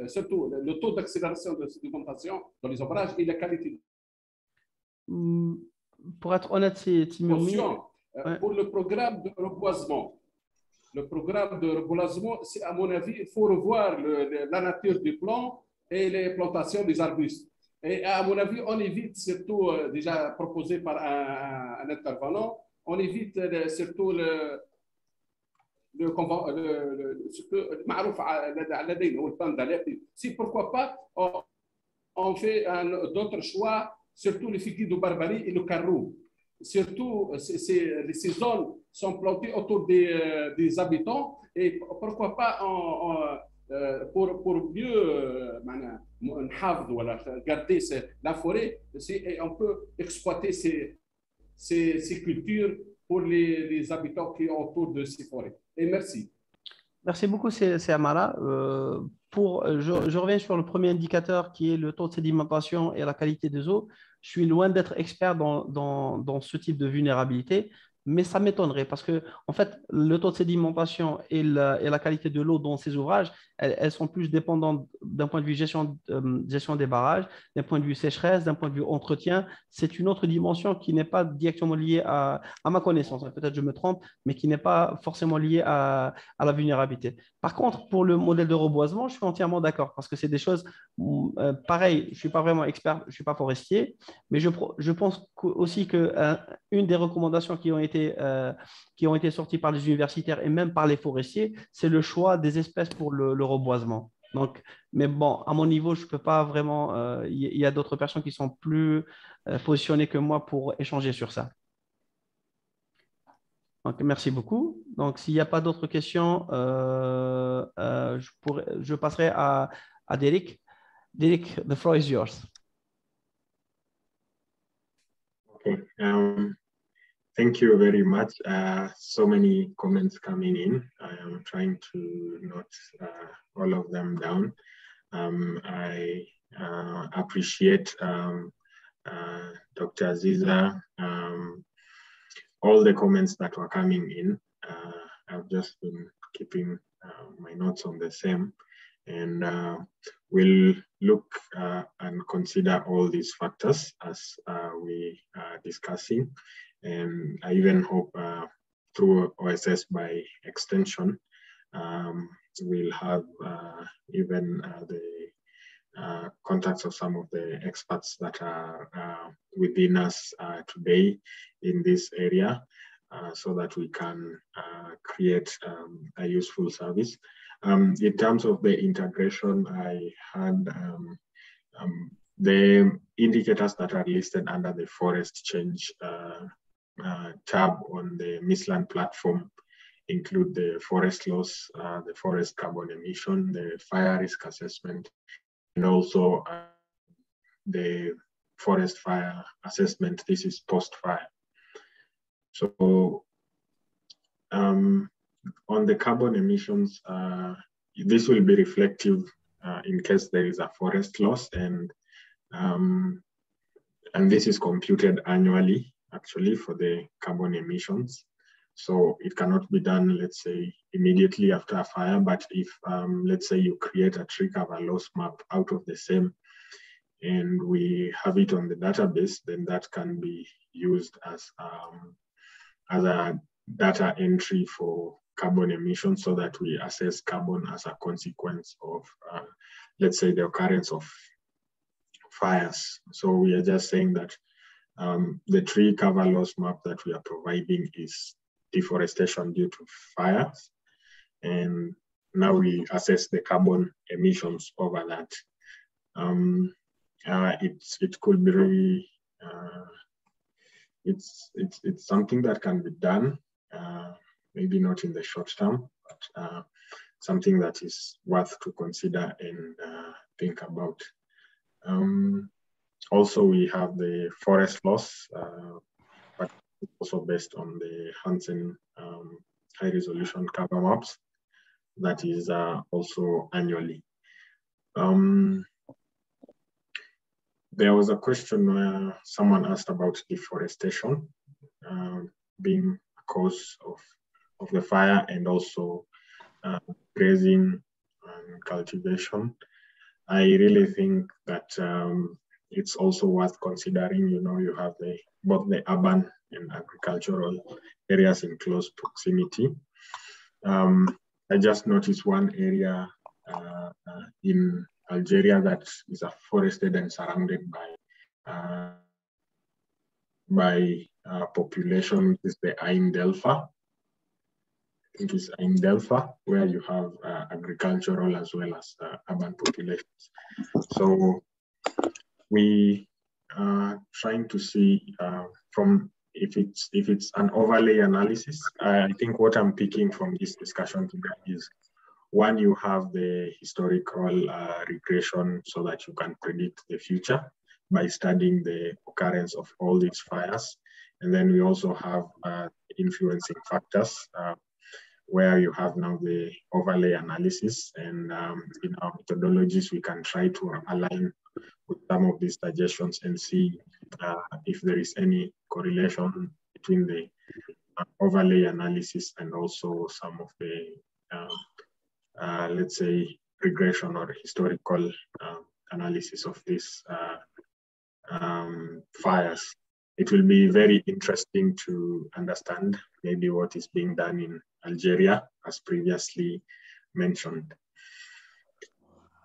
Speaker 9: surtout le taux d'accélération de sédimentation dans les ouvrages et la qualité.
Speaker 1: Pour être honnête, c'est
Speaker 9: pour le programme de reboisement. Le programme de reboisement, à mon avis, il faut revoir la nature du plan et les plantations des arbustes. Et à mon avis, on évite surtout, déjà proposé par un intervenant, on évite surtout si pourquoi pas, on fait d'autres choix, surtout le figuier de Barbarie et le carreau. Surtout, ces zones sont plantées autour des habitants et pourquoi pas pour mieux garder la forêt, et on peut exploiter ces cultures pour les habitants qui sont autour de ces forêts. Et merci.
Speaker 1: Merci beaucoup, c'est Amara. Je reviens sur le premier indicateur qui est le taux de sédimentation et la qualité des eaux. Je suis loin d'être expert dans ce type de vulnérabilité, mais ça m'étonnerait parce que, en fait, le taux de sédimentation et la qualité de l'eau dans ces ouvrages, elles sont plus dépendantes d'un point de vue gestion des barrages, d'un point de vue sécheresse, d'un point de vue entretien. C'est une autre dimension qui n'est pas directement liée à ma connaissance. Peut-être je me trompe, mais qui n'est pas forcément liée à la vulnérabilité. Par contre, pour le modèle de reboisement, je suis entièrement d'accord parce que c'est des choses pareilles. Je ne suis pas vraiment expert, je ne suis pas forestier, mais je pense aussi qu'une des recommandations qui ont été sorties par les universitaires et même par les forestiers, c'est le choix des espèces pour le reboisement. Donc, mais bon, à mon niveau, je ne peux pas vraiment. Il y a d'autres personnes qui sont plus positionnées que moi pour échanger sur ça. Donc, merci beaucoup. Donc, s'il n'y a pas d'autres questions, je passerai à Derek. Derek, the floor is yours.
Speaker 5: Okay. Thank you very much. So many comments coming in. I am trying to note all of them down. I appreciate Dr. Aziza, all the comments that were coming in. I've just been keeping my notes on the same, and we'll look and consider all these factors as we are discussing. And I even hope through OSS by extension, we'll have even the contacts of some of the experts that are within us today in this area, so that we can create a useful service. In terms of the integration, I had the indicators that are listed under the forest change tab on the Misland platform include the forest loss, the forest carbon emission, the fire risk assessment, and also the forest fire assessment. This is post-fire. So on the carbon emissions, this will be reflective in case there is a forest loss, and this is computed annually, actually, for the carbon emissions. So it cannot be done, let's say, immediately after a fire, but if, let's say, you create a tree cover loss map out of the same, and we have it on the database, then that can be used as a data entry for carbon emissions, so that we assess carbon as a consequence of, let's say, the occurrence of fires. So we are just saying that the tree cover loss map that we are providing is deforestation due to fires. And now we assess the carbon emissions over that. It could be really, it's something that can be done, maybe not in the short term, but something that is worth to consider and think about. Also, we have the forest loss, but also based on the Hansen high resolution cover maps, that is also annually. There was a question where someone asked about deforestation being a cause of the fire, and also grazing and cultivation. I really think that it's also worth considering. You know, you have both the urban and agricultural areas in close proximity. I just noticed one area in Algeria that is forested and surrounded by population, which is the Ain Delfa. I think it's Ain Delfa, where you have agricultural as well as urban populations. So we are trying to see from if it's an overlay analysis. I think what I'm picking from this discussion today is, one, you have the historical regression so that you can predict the future by studying the occurrence of all these fires. And then we also have influencing factors where you have now the overlay analysis. And in our methodologies, we can try to align with some of these suggestions and see if there is any correlation between the overlay analysis and also some of the, let's say, regression or historical analysis of these fires. It will be very interesting to understand maybe what is being done in Algeria, as previously mentioned.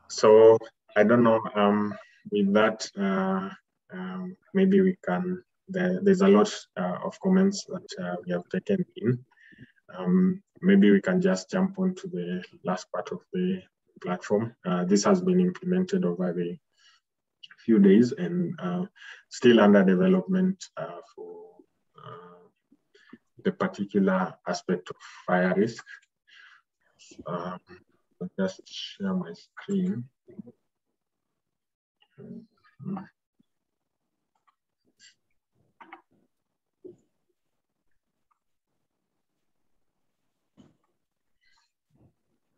Speaker 5: So I don't know, with that, maybe we can, there's a lot of comments that we have taken in. Maybe we can just jump on to the last part of the platform. This has been implemented over the few days and still under development for the particular aspect of fire risk. I'll just share my screen.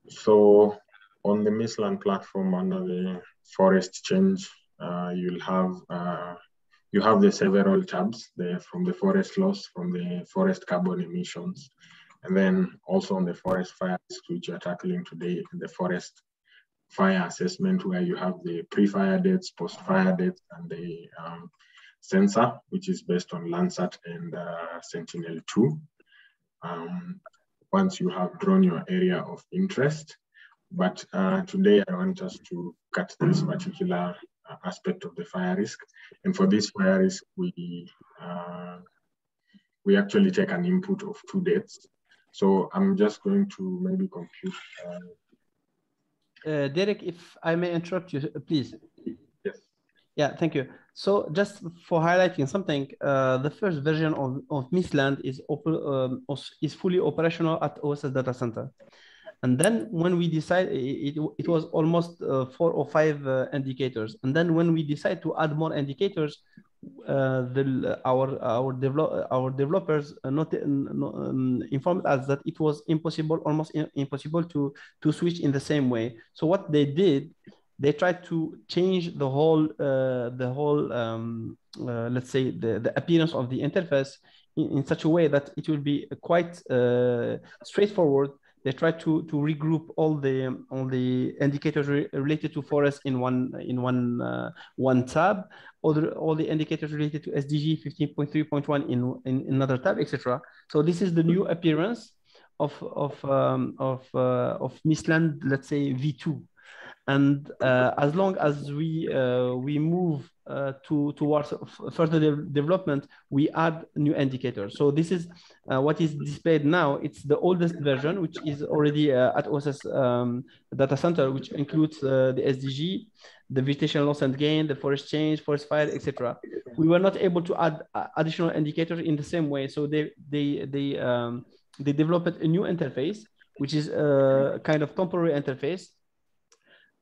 Speaker 5: So on the Misland platform under the forest change, you have the several tabs there, from the forest loss, from the forest carbon emissions, and then also on the forest fires, which you're tackling today, the forest fire assessment, where you have the pre-fire dates, post-fire dates, and the sensor, which is based on Landsat and Sentinel-2. Once you have drawn your area of interest, but today I want us to cut this particular aspect of the fire risk. And for this fire risk, we actually take an input of 2 dates. So I'm just going to maybe compute.
Speaker 1: Derek, if I may interrupt you, please.
Speaker 5: Yes.
Speaker 1: Yeah, thank you. So just for highlighting something, the first version of Misland is fully operational at OSS data center. And then when we decide, it was almost 4 or 5 indicators. And then when we decide to add more indicators, our developers informed us that it was impossible, almost impossible to switch in the same way. So what they did, they tried to change the whole let's say the appearance of the interface in such a way that it will be quite straightforward. They tried to regroup all the indicators related to forest in one tab, all the indicators related to SDG 15.3.1 in another tab, etc. So this is the new appearance of Misland, let's say V2. And as long as we move towards further development, we add new indicators. So this is what is displayed now. It's the oldest version, which is already at OSS data center, which includes the SDG, the vegetation loss and gain, the forest change, forest fire, etc. We were not able to add additional indicators in the same way. So they developed a new interface, which is a kind of temporary interface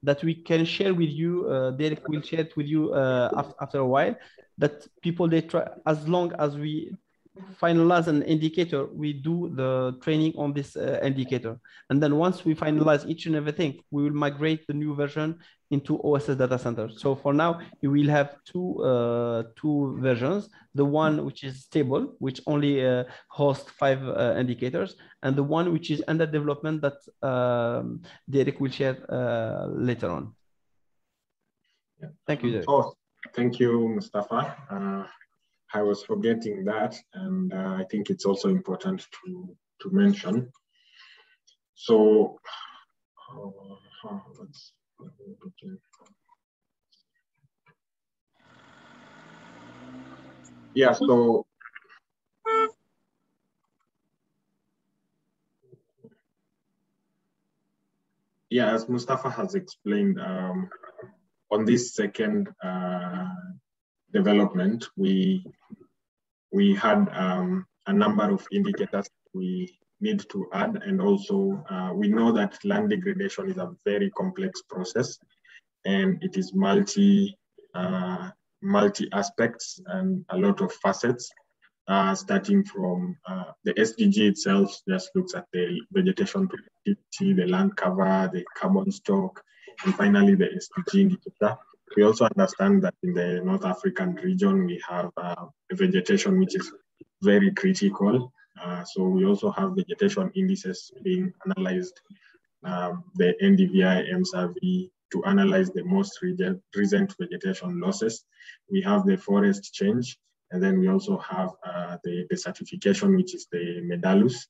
Speaker 1: that we can share with you. Derek will share it with you after a while, that people, they try, as long as we finalize an indicator, we do the training on this indicator. And then once we finalize each and everything, we will migrate the new version into OSS data center. So for now, you will have two versions, the one which is stable, which only hosts 5 indicators, and the one which is under development that Derek will share later on.
Speaker 5: Yeah.
Speaker 1: Thank you, Derek.
Speaker 5: Oh, thank you, Mustafa. I was forgetting that, and I think it's also important to mention. So, yeah, so yeah, as Mustafa has explained, on this second development, we had a number of indicators we need to add, and also we know that land degradation is a very complex process, and it is multi aspects and a lot of facets. Starting from the SDG itself, just looks at the vegetation productivity, the land cover, the carbon stock, and finally the SDG indicator. We also understand that in the North African region, we have a vegetation which is very critical So we also have vegetation indices being analyzed, the NDVI, MSAV, to analyze the most recent vegetation losses. We have the forest change, and then we also have the certification, which is the Medalus.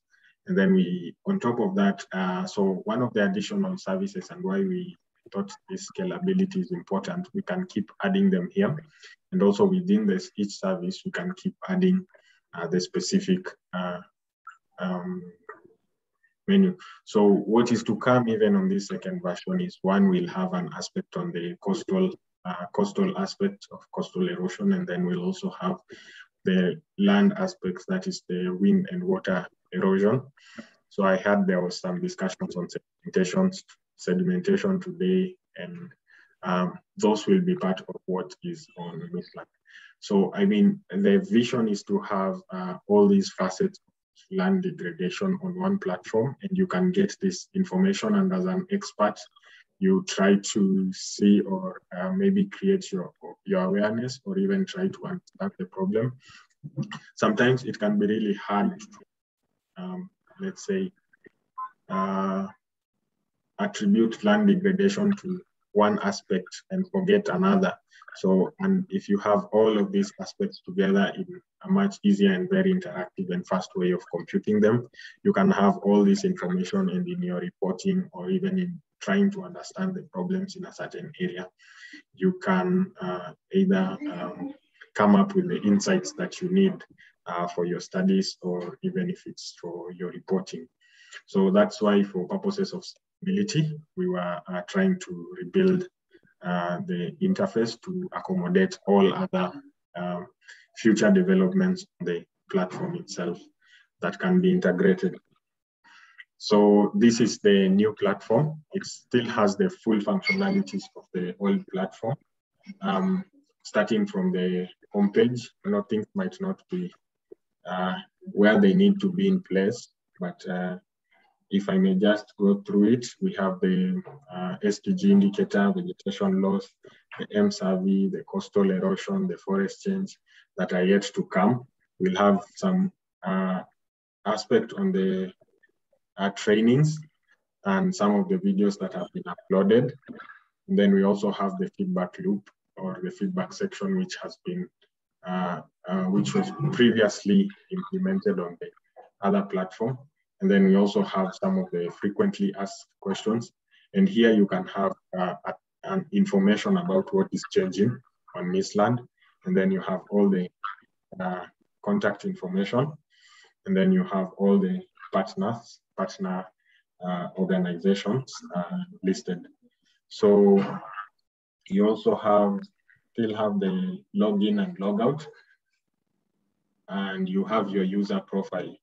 Speaker 5: And then we, on top of that, so one of the additional services and why we thought this scalability is important, we can keep adding them here. And also within this, each service, we can keep adding the specific menu. So what is to come even on this second version is one will have an aspect on the coastal aspect of coastal erosion, and then we'll also have the land aspects, that is the wind and water erosion. So I heard there was some discussions on sedimentation today, and those will be part of what is on Midland. So I mean, the vision is to have all these facets of land degradation on one platform, and you can get this information, and as an expert, you try to see or maybe create your awareness, or even try to understand the problem. Sometimes it can be really hard to, let's say, attribute land degradation to one aspect and forget another. So, and if you have all of these aspects together in a much easier and very interactive and fast way of computing them, you can have all this information, and in your reporting, or even in trying to understand the problems in a certain area, you can either come up with the insights that you need for your studies, or even if it's for your reporting. So that's why, for purposes of stability, we were trying to rebuild the interface to accommodate all other future developments on the platform itself that can be integrated. So this is the new platform. It still has the full functionalities of the old platform. Starting from the homepage, things might not be where they need to be in place, but if I may just go through it, we have the SDG indicator, vegetation loss, the MSAV, the coastal erosion, the forest change that are yet to come. We'll have some aspect on the trainings and some of the videos that have been uploaded. And then we also have the feedback loop, or the feedback section, which has been, which was previously implemented on the other platform. And then we also have some of the frequently asked questions. And here you can have an information about what is changing on Midland. And then you have all the contact information. And then you have all the partner organizations listed. So you also still have the login and logout. And you have your user profile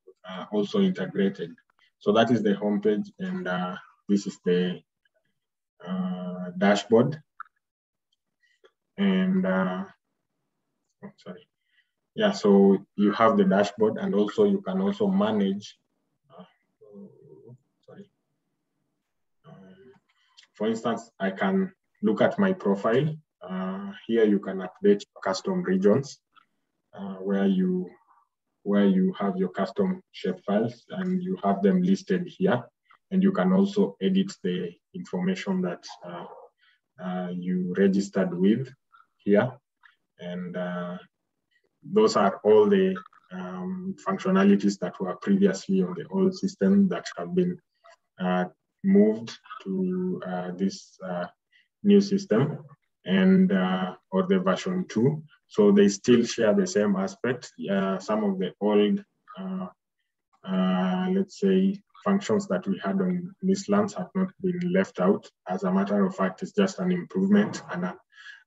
Speaker 5: also integrated. So that is the homepage, and this is the dashboard. And sorry. Yeah, so you have the dashboard, and also you can also manage, for instance, I can look at my profile. Here you can update your custom regions where you have your custom shape files, and you have them listed here. And you can also edit the information that you registered with here. And those are all the functionalities that were previously on the old system that have been moved to this new system, and or the version 2. So they still share the same aspect. Some of the old, let's say, functions that we had on Midlands have not been left out. As a matter of fact, it's just an improvement and an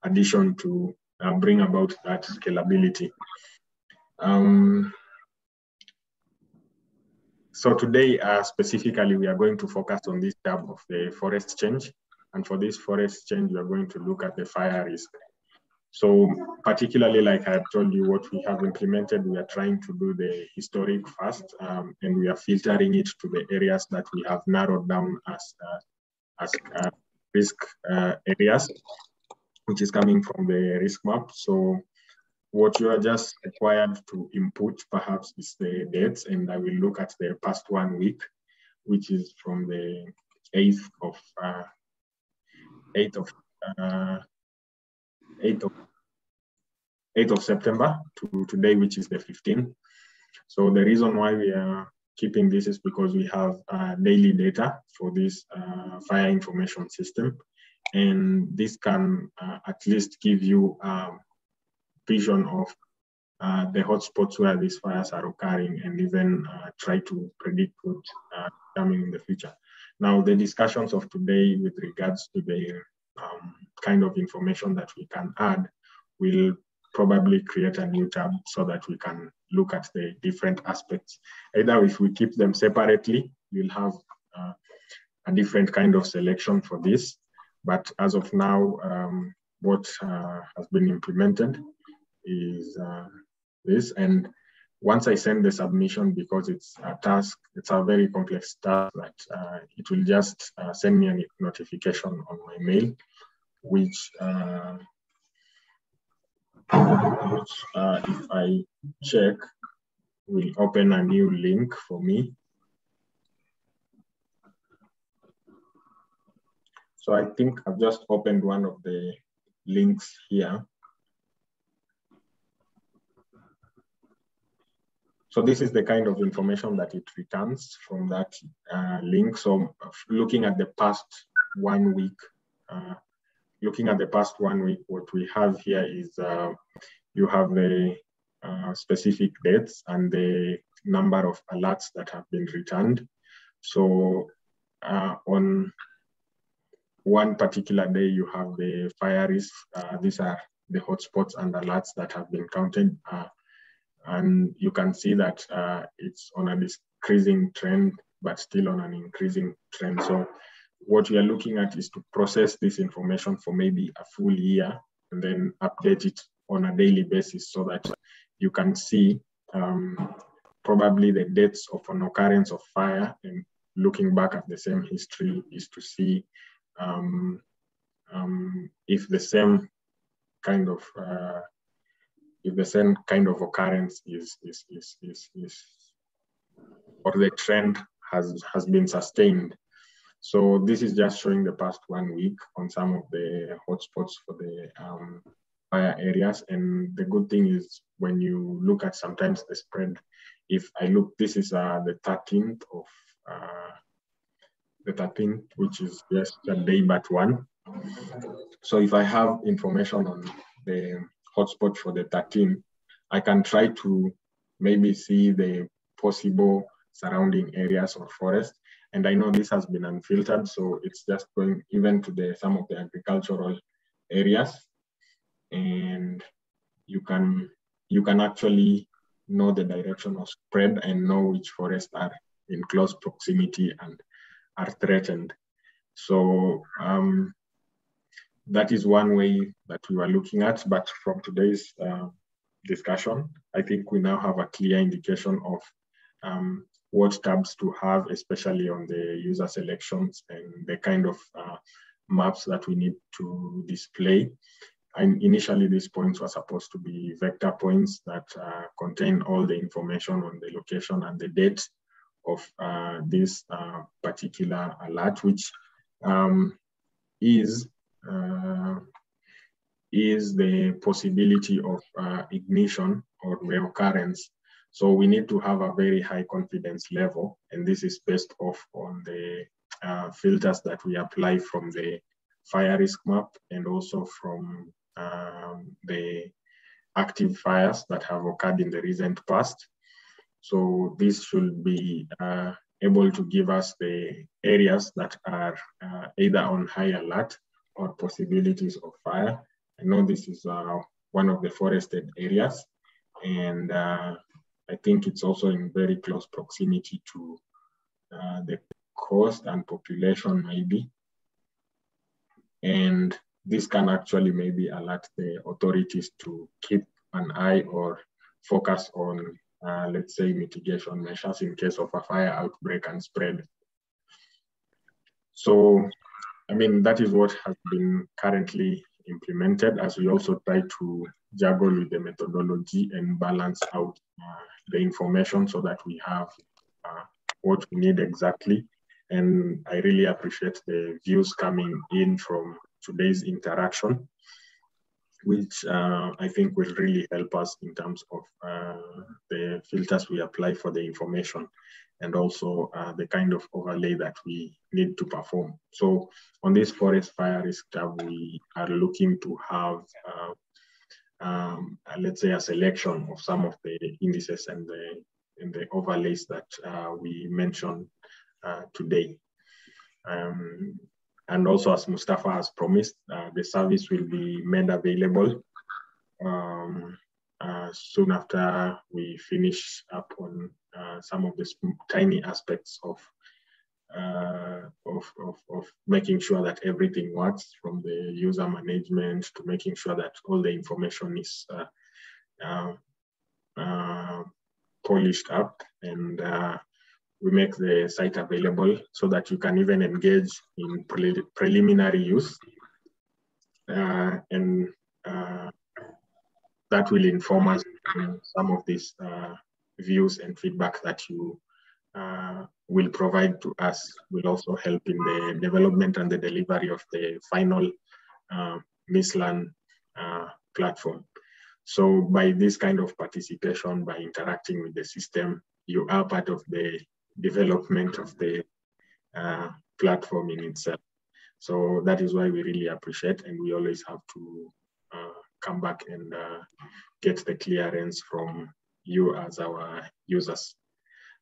Speaker 5: addition to bring about that scalability. So today, specifically, we are going to focus on this tab of the forest change. And for this forest change, we are going to look at the fire risk. So particularly, like I have told you, what we have implemented, we are trying to do the historic first, and we are filtering it to the areas that we have narrowed down as risk areas, which is coming from the risk map. So what you are just required to input perhaps is the dates, and I will look at the past 1 week, which is from the 8th of September to today, which is the 15th. So the reason why we are keeping this is because we have daily data for this fire information system, and this can at least give you a vision of the hotspots where these fires are occurring, and even try to predict what's coming in the future. Now, the discussions of today with regards to the kind of information that we can add will probably create a new tab so that we can look at the different aspects. Either if we keep them separately, you'll have a different kind of selection for this. But as of now, what has been implemented is this. And once I send the submission, because it's a task, it's a very complex task, that it will just send me a notification on my mail, which if I check, will open a new link for me. So I think I've just opened one of the links here. So this is the kind of information that it returns from that link. So looking at the past 1 week, what we have here is you have the specific dates and the number of alerts that have been returned. So on one particular day, you have the fire risk. These are the hotspots and alerts that have been counted. And you can see that it's on a decreasing trend, but still on an increasing trend. So what we are looking at is to process this information for maybe a full year and then update it on a daily basis so that you can see probably the dates of an occurrence of fire, and looking back at the same history is to see if the same kind of occurrence is or the trend has been sustained. So this is just showing the past 1 week on some of the hotspots for the fire areas. And the good thing is when you look at sometimes the spread, if I look, this is the 13th of which is just a day but one. So if I have information on the hotspot for the 13th, I can try to maybe see the possible surrounding areas or forest. And I know this has been unfiltered, so it's just going even to some of the agricultural areas. And you can actually know the direction of spread and know which forests are in close proximity and are threatened. So that is one way that we were looking at. But from today's discussion, I think we now have a clear indication of what tabs to have, especially on the user selections and the kind of maps that we need to display. And initially, these points were supposed to be vector points that contain all the information on the location and the date of this particular alert, which is the possibility of ignition or reoccurrence. So we need to have a very high confidence level, and this is based off on the filters that we apply from the fire risk map and also from the active fires that have occurred in the recent past. So this should be able to give us the areas that are either on high alert or possibilities of fire. I know this is one of the forested areas, and I think it's also in very close proximity to the coast and population maybe. And this can actually maybe alert the authorities to keep an eye or focus on, let's say, mitigation measures in case of a fire outbreak and spread. So, I mean, that is what has been currently implemented, as we also try to juggle with the methodology and balance out the information so that we have what we need exactly. And I really appreciate the views coming in from today's interaction, which I think will really help us in terms of the filters we apply for the information and also the kind of overlay that we need to perform. So on this forest fire risk tab, we are looking to have, let's say, a selection of some of the indices and the overlays that we mentioned today. And also, as Mustafa has promised, the service will be made available soon after we finish up on some of the tiny aspects of making sure that everything works, from the user management to making sure that all the information is polished up, and we make the site available so that you can even engage in preliminary use. And that will inform us in some of these views and feedback that you will provide to us, will also help in the development and the delivery of the final MISLAN platform. So by this kind of participation, by interacting with the system, you are part of the development of the platform in itself. So that is why we really appreciate, and we always have to come back and get the clearance from you as our users.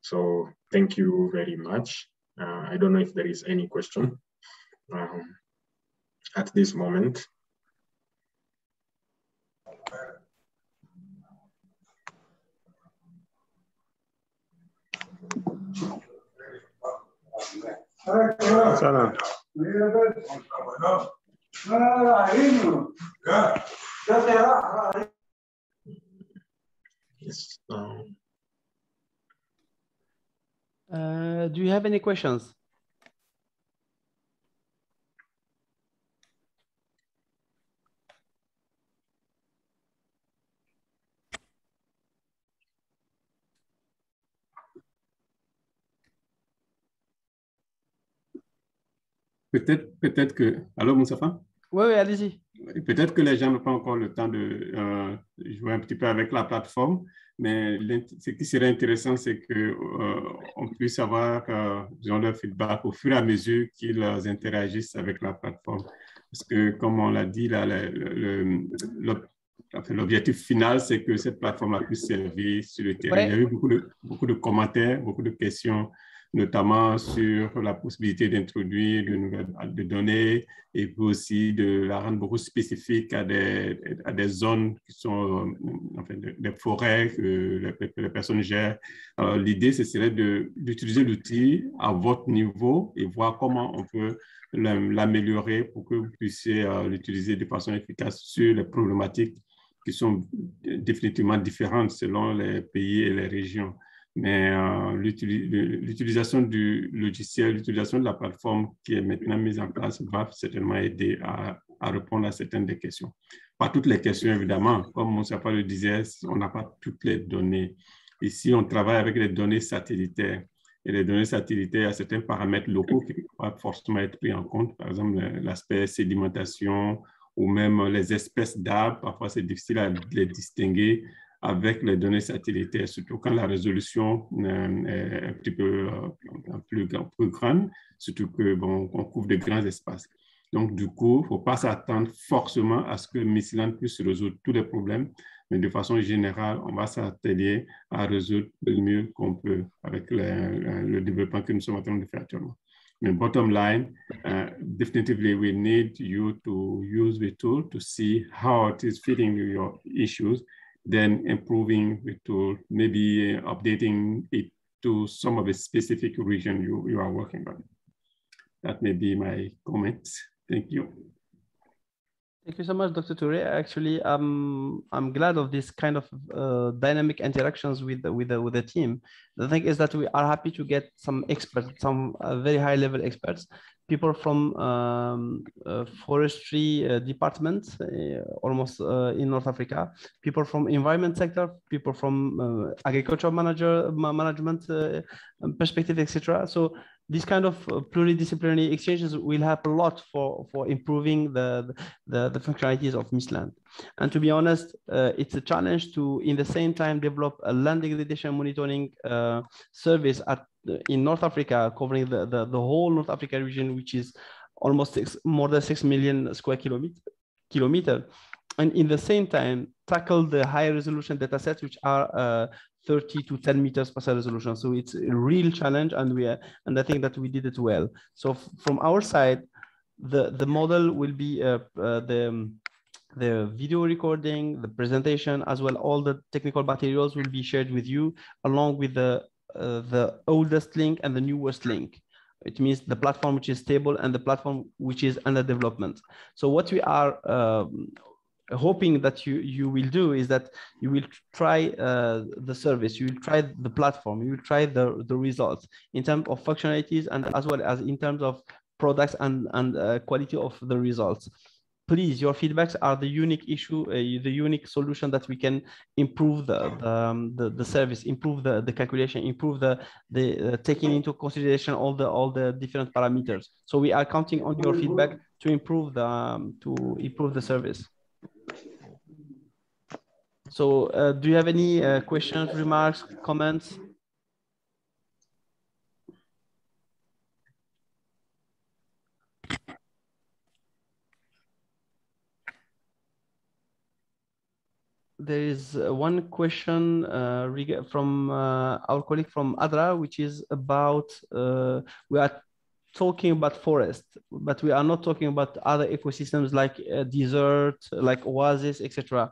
Speaker 5: So thank you very much. I don't know if there is any question at this moment. Yes.
Speaker 1: Do you have any questions?
Speaker 2: Peut-être que... Allô, Moussafa?
Speaker 1: Oui, allez-y.
Speaker 2: Peut-être que les gens n'ont pas encore le temps de jouer un petit peu avec la plateforme, mais ce qui serait intéressant, c'est qu'on puisse avoir leur feedback au fur et à mesure qu'ils interagissent avec la plateforme. Parce que, comme on l'a dit, l'objectif final, c'est que cette plateforme puisse servir sur le terrain. Ouais. Il y a eu beaucoup de commentaires, beaucoup de questions, notamment sur la possibilité d'introduire de nouvelles données et puis aussi de la rendre beaucoup spécifique à des zones qui sont des forêts que les personnes gèrent. L'idée, ce serait d'utiliser l'outil à votre niveau et voir comment on peut l'améliorer pour que vous puissiez l'utiliser de façon efficace sur les problématiques qui sont définitivement différentes selon les pays et les régions. Mais l'utilisation du logiciel, l'utilisation de la plateforme qui est maintenant mise en place va certainement aider à répondre à certaines des questions. Pas toutes les questions, évidemment. Comme Moussafa le disait, on n'a pas toutes les données. Ici, on travaille avec les données satellitaires. Et les données satellitaires, il y a certains paramètres locaux qui ne peuvent pas forcément être pris en compte. Par exemple, l'aspect sédimentation ou même les espèces d'arbres. Parfois, c'est difficile à les distinguer avec les données satellitaires, surtout quand la résolution est un petit peu plus grande, surtout qu'on couvre de grands espaces. Donc, du coup, il ne faut pas s'attendre forcément à ce que MISLAN puisse résoudre tous les problèmes, mais de façon générale, on va s'atteler à résoudre le mieux qu'on peut avec le développement que nous sommes en train de faire actuellement. Mais bottom line, definitely we need you to use the tool to see how it is fitting your issues, then improving the tool, maybe updating it to some of the specific region you are working on. That may be my comments. Thank you.
Speaker 1: Thank you so much, Dr. Toure. Actually, I'm glad of this kind of dynamic interactions with the team. The thing is that we are happy to get some experts, some very high level experts, people from forestry departments, almost in North Africa, people from environment sector, people from agricultural management perspective, etc. So this kind of pluridisciplinary exchanges will help a lot for improving the functionalities of Mistland. And to be honest, it's a challenge to, in the same time, develop a land degradation monitoring service in North Africa, covering the whole North Africa region, which is almost more than 6 million square kilometer. And in the same time, tackle the high resolution data sets, which are 30 to 10 meters per cell resolution. So it's a real challenge, and I think that we did it well. So from our side, the model will be the video recording, the presentation, as well all the technical materials will be shared with you, along with the oldest link and the newest link. It means the platform which is stable and the platform which is under development. So what we are hoping that you will do is that you will try the service, you will try the platform, you will try the results in terms of functionalities and as well as in terms of products and quality of the results. Please, your feedbacks are the unique issue, the unique solution that we can improve the service, improve the calculation, improve the taking into consideration all the different parameters. So we are counting on your feedback to improve the service. So do you have any questions, remarks, comments? There is one question from our colleague from ADRA, which is about, we are talking about forest, but we are not talking about other ecosystems like desert, like oasis, etc.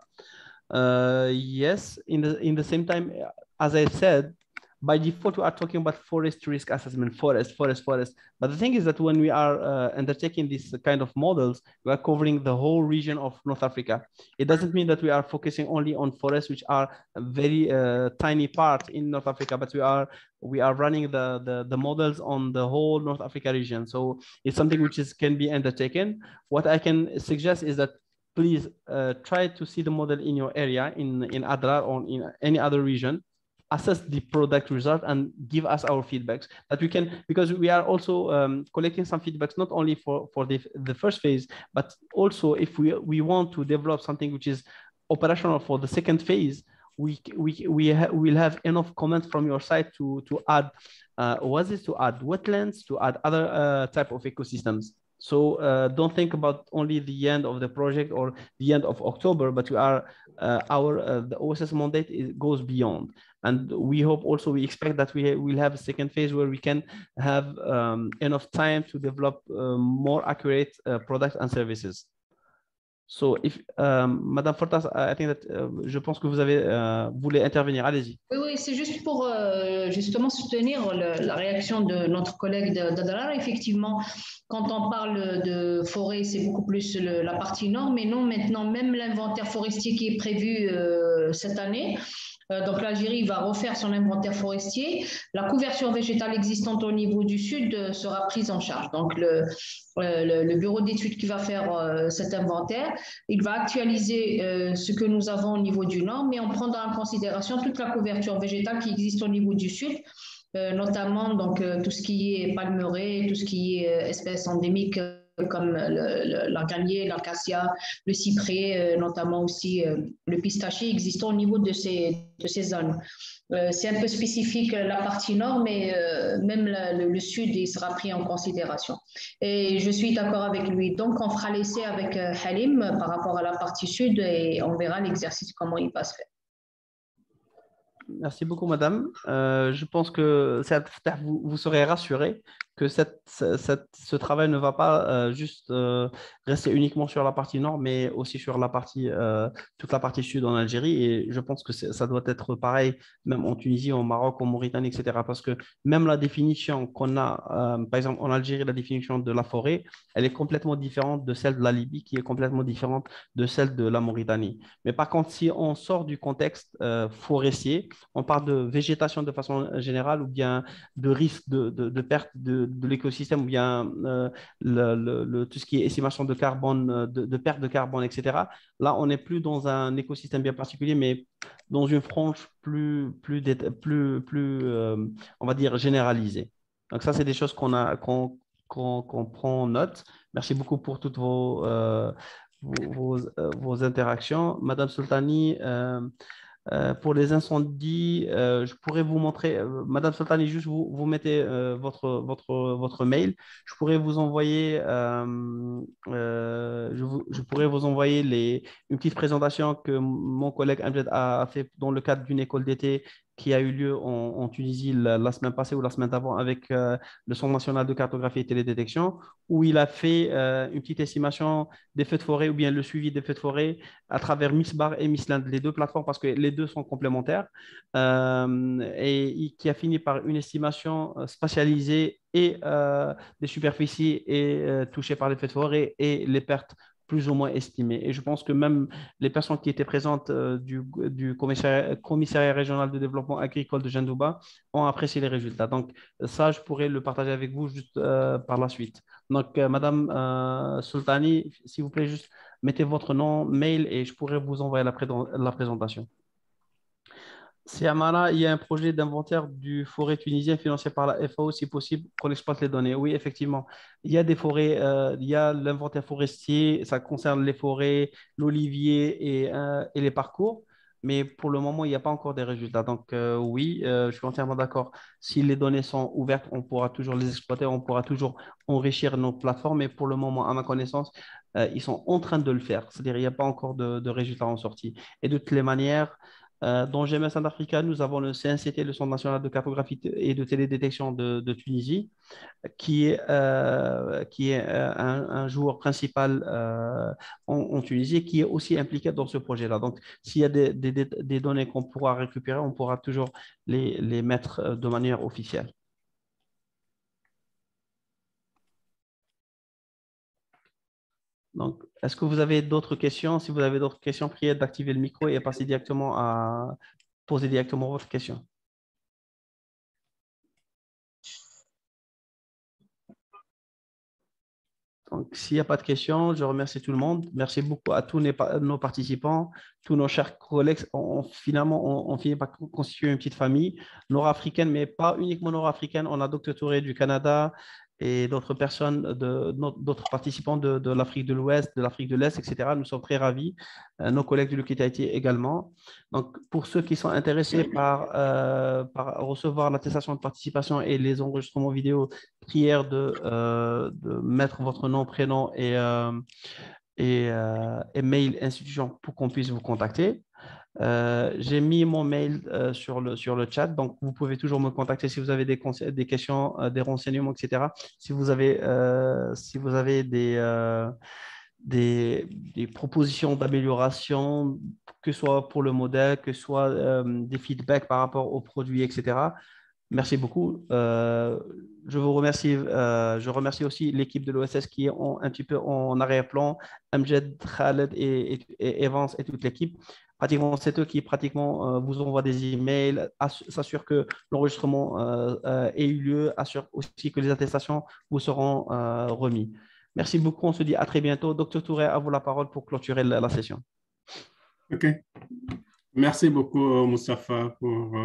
Speaker 1: Yes, in the same time, as I said, by default, we are talking about forest risk assessment, forest. But the thing is that when we are undertaking this kind of models, we are covering the whole region of North Africa. It doesn't mean that we are focusing only on forests, which are a very tiny part in North Africa, but we are running the models on the whole North Africa region. So it's something which can be undertaken. What I can suggest is that please try to see the model in your area, in ADRA or in any other region, assess the product result and give us our feedbacks that we can, because we are also collecting some feedbacks, not only for the first phase, but also if we want to develop something which is operational for the second phase, we'll have enough comments from your side to add oasis, to add wetlands, to add other type of ecosystems. So don't think about only the end of the project or the end of October, but we are the OSS mandate goes beyond. And we hope also, we expect that we will have a second phase where we can have enough time to develop more accurate products and services. So, if Madame Fortas, I think that je pense que vous voulez intervenir. Allez-y.
Speaker 8: Oui, c'est juste pour justement soutenir la réaction de notre collègue d'Adrar. Effectivement, quand on parle de forêt, c'est beaucoup plus la partie nord, mais non, maintenant, même l'inventaire forestier qui est prévu cette année. Donc l'Algérie va refaire son inventaire forestier. La couverture végétale existante au niveau du sud sera prise en charge. Donc le bureau d'études qui va faire cet inventaire, il va actualiser ce que nous avons au niveau du nord, mais en prenant en considération toute la couverture végétale qui existe au niveau du sud, notamment donc, tout ce qui est palmeraie, tout ce qui est espèces endémiques comme l'arganier, l'acacia, le cyprès, notamment aussi le pistachier existant au niveau de ces zones. C'est un peu spécifique la partie nord, mais même le sud, il sera pris en considération. Et je suis d'accord avec lui. Donc, on fera l'essai avec Halim par rapport à la partie sud et on verra l'exercice, comment il va se faire.
Speaker 1: Merci beaucoup, madame. Je pense que vous serez rassurés que ce travail ne va pas juste rester uniquement sur la partie nord, mais aussi sur toute la partie sud en Algérie. Et je pense que ça doit être pareil, même en Tunisie, au Maroc, en Mauritanie, etc. Parce que même la définition qu'on a, par exemple en Algérie, la définition de la forêt, elle est complètement différente de celle de la Libye, qui est complètement différente de celle de la Mauritanie. Mais par contre, si on sort du contexte forestier, on parle de végétation de façon générale ou bien de risque de perte de l'écosystème ou bien tout ce qui est estimation de carbone, de perte de carbone, etc. Là, on n'est plus dans un écosystème bien particulier, mais dans une frange on va dire, généralisée. Donc ça, c'est des choses qu'on prend en note. Merci beaucoup pour toutes vos interactions. Madame Sultani, pour les incendies, je pourrais vous montrer, Madame Sultani, juste vous mettez votre mail. Je pourrais vous envoyer, je pourrais vous envoyer une petite présentation que mon collègue Amjad a fait dans le cadre d'une école d'été qui a eu lieu en Tunisie la semaine passée ou la semaine d'avant avec le Centre national de cartographie et télédétection, où il a fait une petite estimation des feux de forêt ou bien le suivi des feux de forêt à travers Missbar et Missland, les deux plateformes, parce que les deux sont complémentaires, et qui a fini par une estimation spatialisée et des superficies touchées par les feux de forêt et les pertes plus ou moins estimées. Et je pense que même les personnes qui étaient présentes du commissariat régional de développement agricole de Jendouba ont apprécié les résultats. Donc ça, je pourrais le partager avec vous juste par la suite. Donc, Madame Sultani, s'il vous plaît, juste mettez votre nom, mail et je pourrai vous envoyer la présentation. C'est Amara, il y a un projet d'inventaire du forêt tunisien financé par la FAO, si possible, qu'on exploite les données. Oui, effectivement. Il y a des forêts, il y a l'inventaire forestier, ça concerne les forêts, l'olivier et les parcours. Mais pour le moment, il n'y a pas encore des résultats. Donc, oui, je suis entièrement d'accord. Si les données sont ouvertes, on pourra toujours les exploiter, on pourra toujours enrichir nos plateformes. Mais pour le moment, à ma connaissance, ils sont en train de le faire. C'est-à-dire, il n'y a pas encore de résultats en sortie. Et de toutes les manières, dans GMS Africa, nous avons le CNCT, le Centre national de cartographie et de télédétection de Tunisie, qui est un joueur principal en Tunisie, qui est aussi impliqué dans ce projet-là. Donc, s'il y a des données qu'on pourra récupérer, on pourra toujours les mettre de manière officielle. Donc, est-ce que vous avez d'autres questions? Si vous avez d'autres questions, priez d'activer le micro et passer directement à poser directement votre question. Donc, s'il n'y a pas de questions, je remercie tout le monde. Merci beaucoup à tous nos participants, tous nos chers collègues. Finalement, on finit par constituer une petite famille nord-africaine, mais pas uniquement nord-africaine. On a Dr Touré du Canada et d'autres personnes, d'autres participants de l'Afrique de l'Ouest, de l'Afrique de l'Est, etc. Nous sommes très ravis. Nos collègues du Luc-Haïti également. Donc, pour ceux qui sont intéressés par recevoir l'attestation de participation et les enregistrements vidéo, prière de mettre votre nom, prénom et mail institution pour qu'on puisse vous contacter. J'ai mis mon mail sur le chat, donc vous pouvez toujours me contacter si vous avez des questions, des renseignements, etc. Si vous avez des propositions d'amélioration, que ce soit pour le modèle, que ce soit des feedbacks par rapport aux produits, etc. Merci beaucoup. Je vous remercie. Je remercie aussi l'équipe de l'OSS qui est un petit peu en arrière-plan, Amjad, Khaled et Evans et toute l'équipe. Pratiquement, c'est eux qui vous envoient des emails, s'assurent que l'enregistrement ait eu lieu, assurent aussi que les attestations vous seront remises. Merci beaucoup. On se dit à très bientôt. Dr Touré, à vous la parole pour clôturer la session.
Speaker 2: OK. Merci beaucoup, Moustapha, pour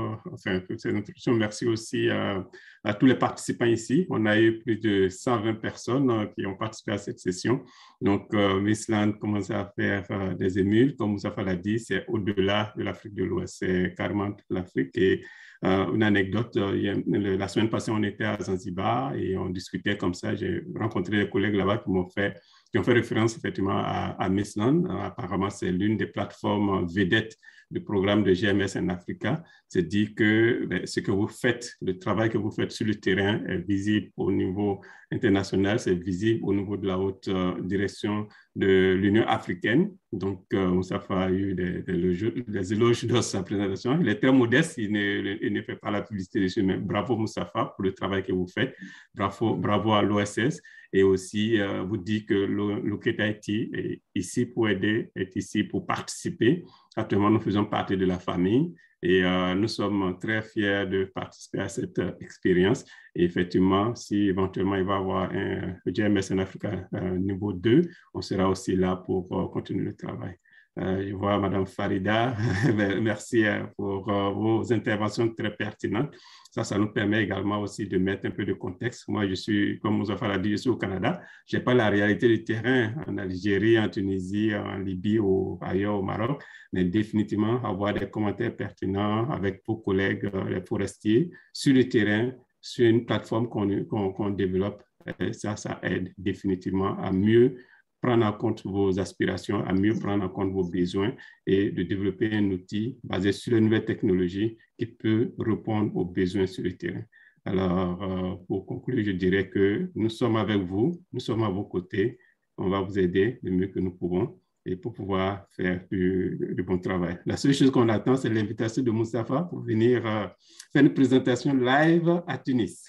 Speaker 2: toutes ces introductions. Merci aussi à tous les participants ici. On a eu plus de 120 personnes qui ont participé à cette session. Donc, Missland commence à faire des émules. Comme Moustapha l'a dit, c'est au-delà de l'Afrique de l'Ouest. C'est carrément toute l'Afrique. Et une anecdote, la semaine passée, on était à Zanzibar et on discutait comme ça. J'ai rencontré des collègues là-bas qui ont fait référence effectivement à Misland. Apparemment, c'est l'une des plateformes vedettes du programme de GMS en Africa. C'est dit que ce que vous faites, le travail que vous faites sur le terrain est visible au niveau international, c'est visible au niveau de la haute direction de l'Union africaine. Donc, Moustapha a eu des éloges dans sa présentation. Il est très modeste, il ne fait pas la publicité dessus, mais bravo Moustapha pour le travail que vous faites. Bravo à l'OSS. Et aussi, vous dites que Locate Haïti est ici pour aider, est ici pour participer. Actuellement, nous faisons partie de la famille et nous sommes très fiers de participer à cette expérience. Et effectivement, si éventuellement il va y avoir un GMS en Africa niveau 2, on sera aussi là pour continuer le travail. Je vois Madame Farida, merci pour vos interventions très pertinentes. Ça nous permet également aussi de mettre un peu de contexte. Moi, je suis, comme Moustapha l'a dit, je suis au Canada. Je n'ai pas la réalité du terrain en Algérie, en Tunisie, en Libye ou ailleurs au Maroc, mais définitivement avoir des commentaires pertinents avec vos collègues, les forestiers, sur le terrain, sur une plateforme qu'on développe. Ça aide définitivement à mieux prendre en compte vos aspirations, à mieux prendre en compte vos besoins et de développer un outil basé sur les nouvelles technologies qui peut répondre aux besoins sur le terrain. Alors, pour conclure, je dirais que nous sommes avec vous, nous sommes à vos côtés, on va vous aider le mieux que nous pouvons et pour pouvoir faire du bon travail. La seule chose qu'on attend, c'est l'invitation de Moustapha pour venir faire une présentation live à Tunis.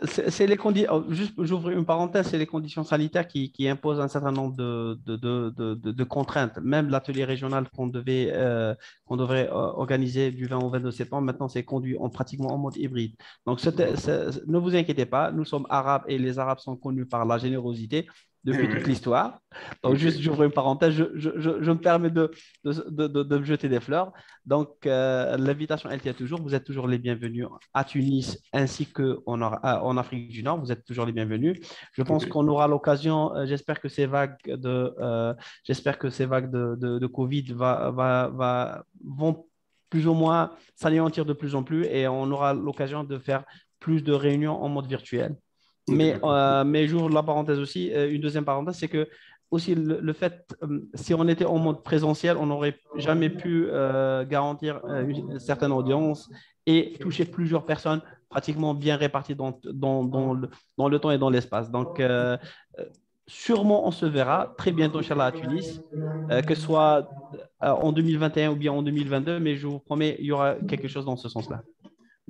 Speaker 1: C'est les conditions, juste j'ouvre une parenthèse, c'est les conditions sanitaires qui imposent un certain nombre de contraintes. Même l'atelier régional qu'on devrait organiser du 20 au 22 septembre, maintenant c'est conduit pratiquement en mode hybride. Donc ne vous inquiétez pas, nous sommes arabes et les Arabes sont connus par la générosité depuis toute l'histoire. Donc, juste, j'ouvre une parenthèse, je me permets de me jeter des fleurs. Donc, l'invitation, elle tient toujours. Vous êtes toujours les bienvenus à Tunis ainsi qu'en Afrique du Nord. Vous êtes toujours les bienvenus. Je pense qu'on aura l'occasion, j'espère que ces vagues de Covid vont plus ou moins s'anéantir de plus en plus et on aura l'occasion de faire plus de réunions en mode virtuel. Mais j'ouvre la parenthèse aussi, une deuxième parenthèse, c'est que aussi le fait, si on était en mode présentiel, on n'aurait jamais pu garantir une certaine audience et toucher plusieurs personnes pratiquement bien réparties dans le temps et dans l'espace. Donc, sûrement, on se verra très bientôt, Inch'Allah, à Tunis, que ce soit en 2021 ou bien en 2022, mais je vous promets, il y aura quelque chose dans ce sens-là.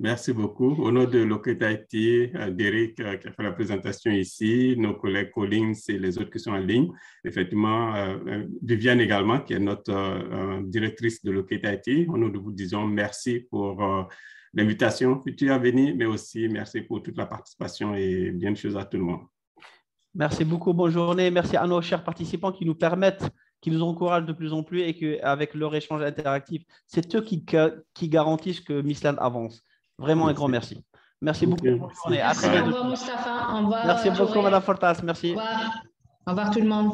Speaker 2: Merci beaucoup. Au nom de Locate Haïti, d'Eric qui a fait la présentation ici, nos collègues Collins et les autres qui sont en ligne, effectivement, Viviane également, qui est notre directrice de Locate Haïti. Nous vous disons merci pour l'invitation future à venir, mais aussi merci pour toute la participation et bien de choses à tout le monde.
Speaker 1: Merci beaucoup, bonne journée. Merci à nos chers participants qui nous permettent, qui nous encouragent de plus en plus et qu'avec leur échange interactif, c'est eux qui garantissent que Misland avance. Vraiment un grand merci. Merci beaucoup. Bonne journée.
Speaker 8: Merci, au revoir Moustapha. Au revoir.
Speaker 1: Merci beaucoup, Madame Fortas. Merci.
Speaker 8: Au revoir tout le monde.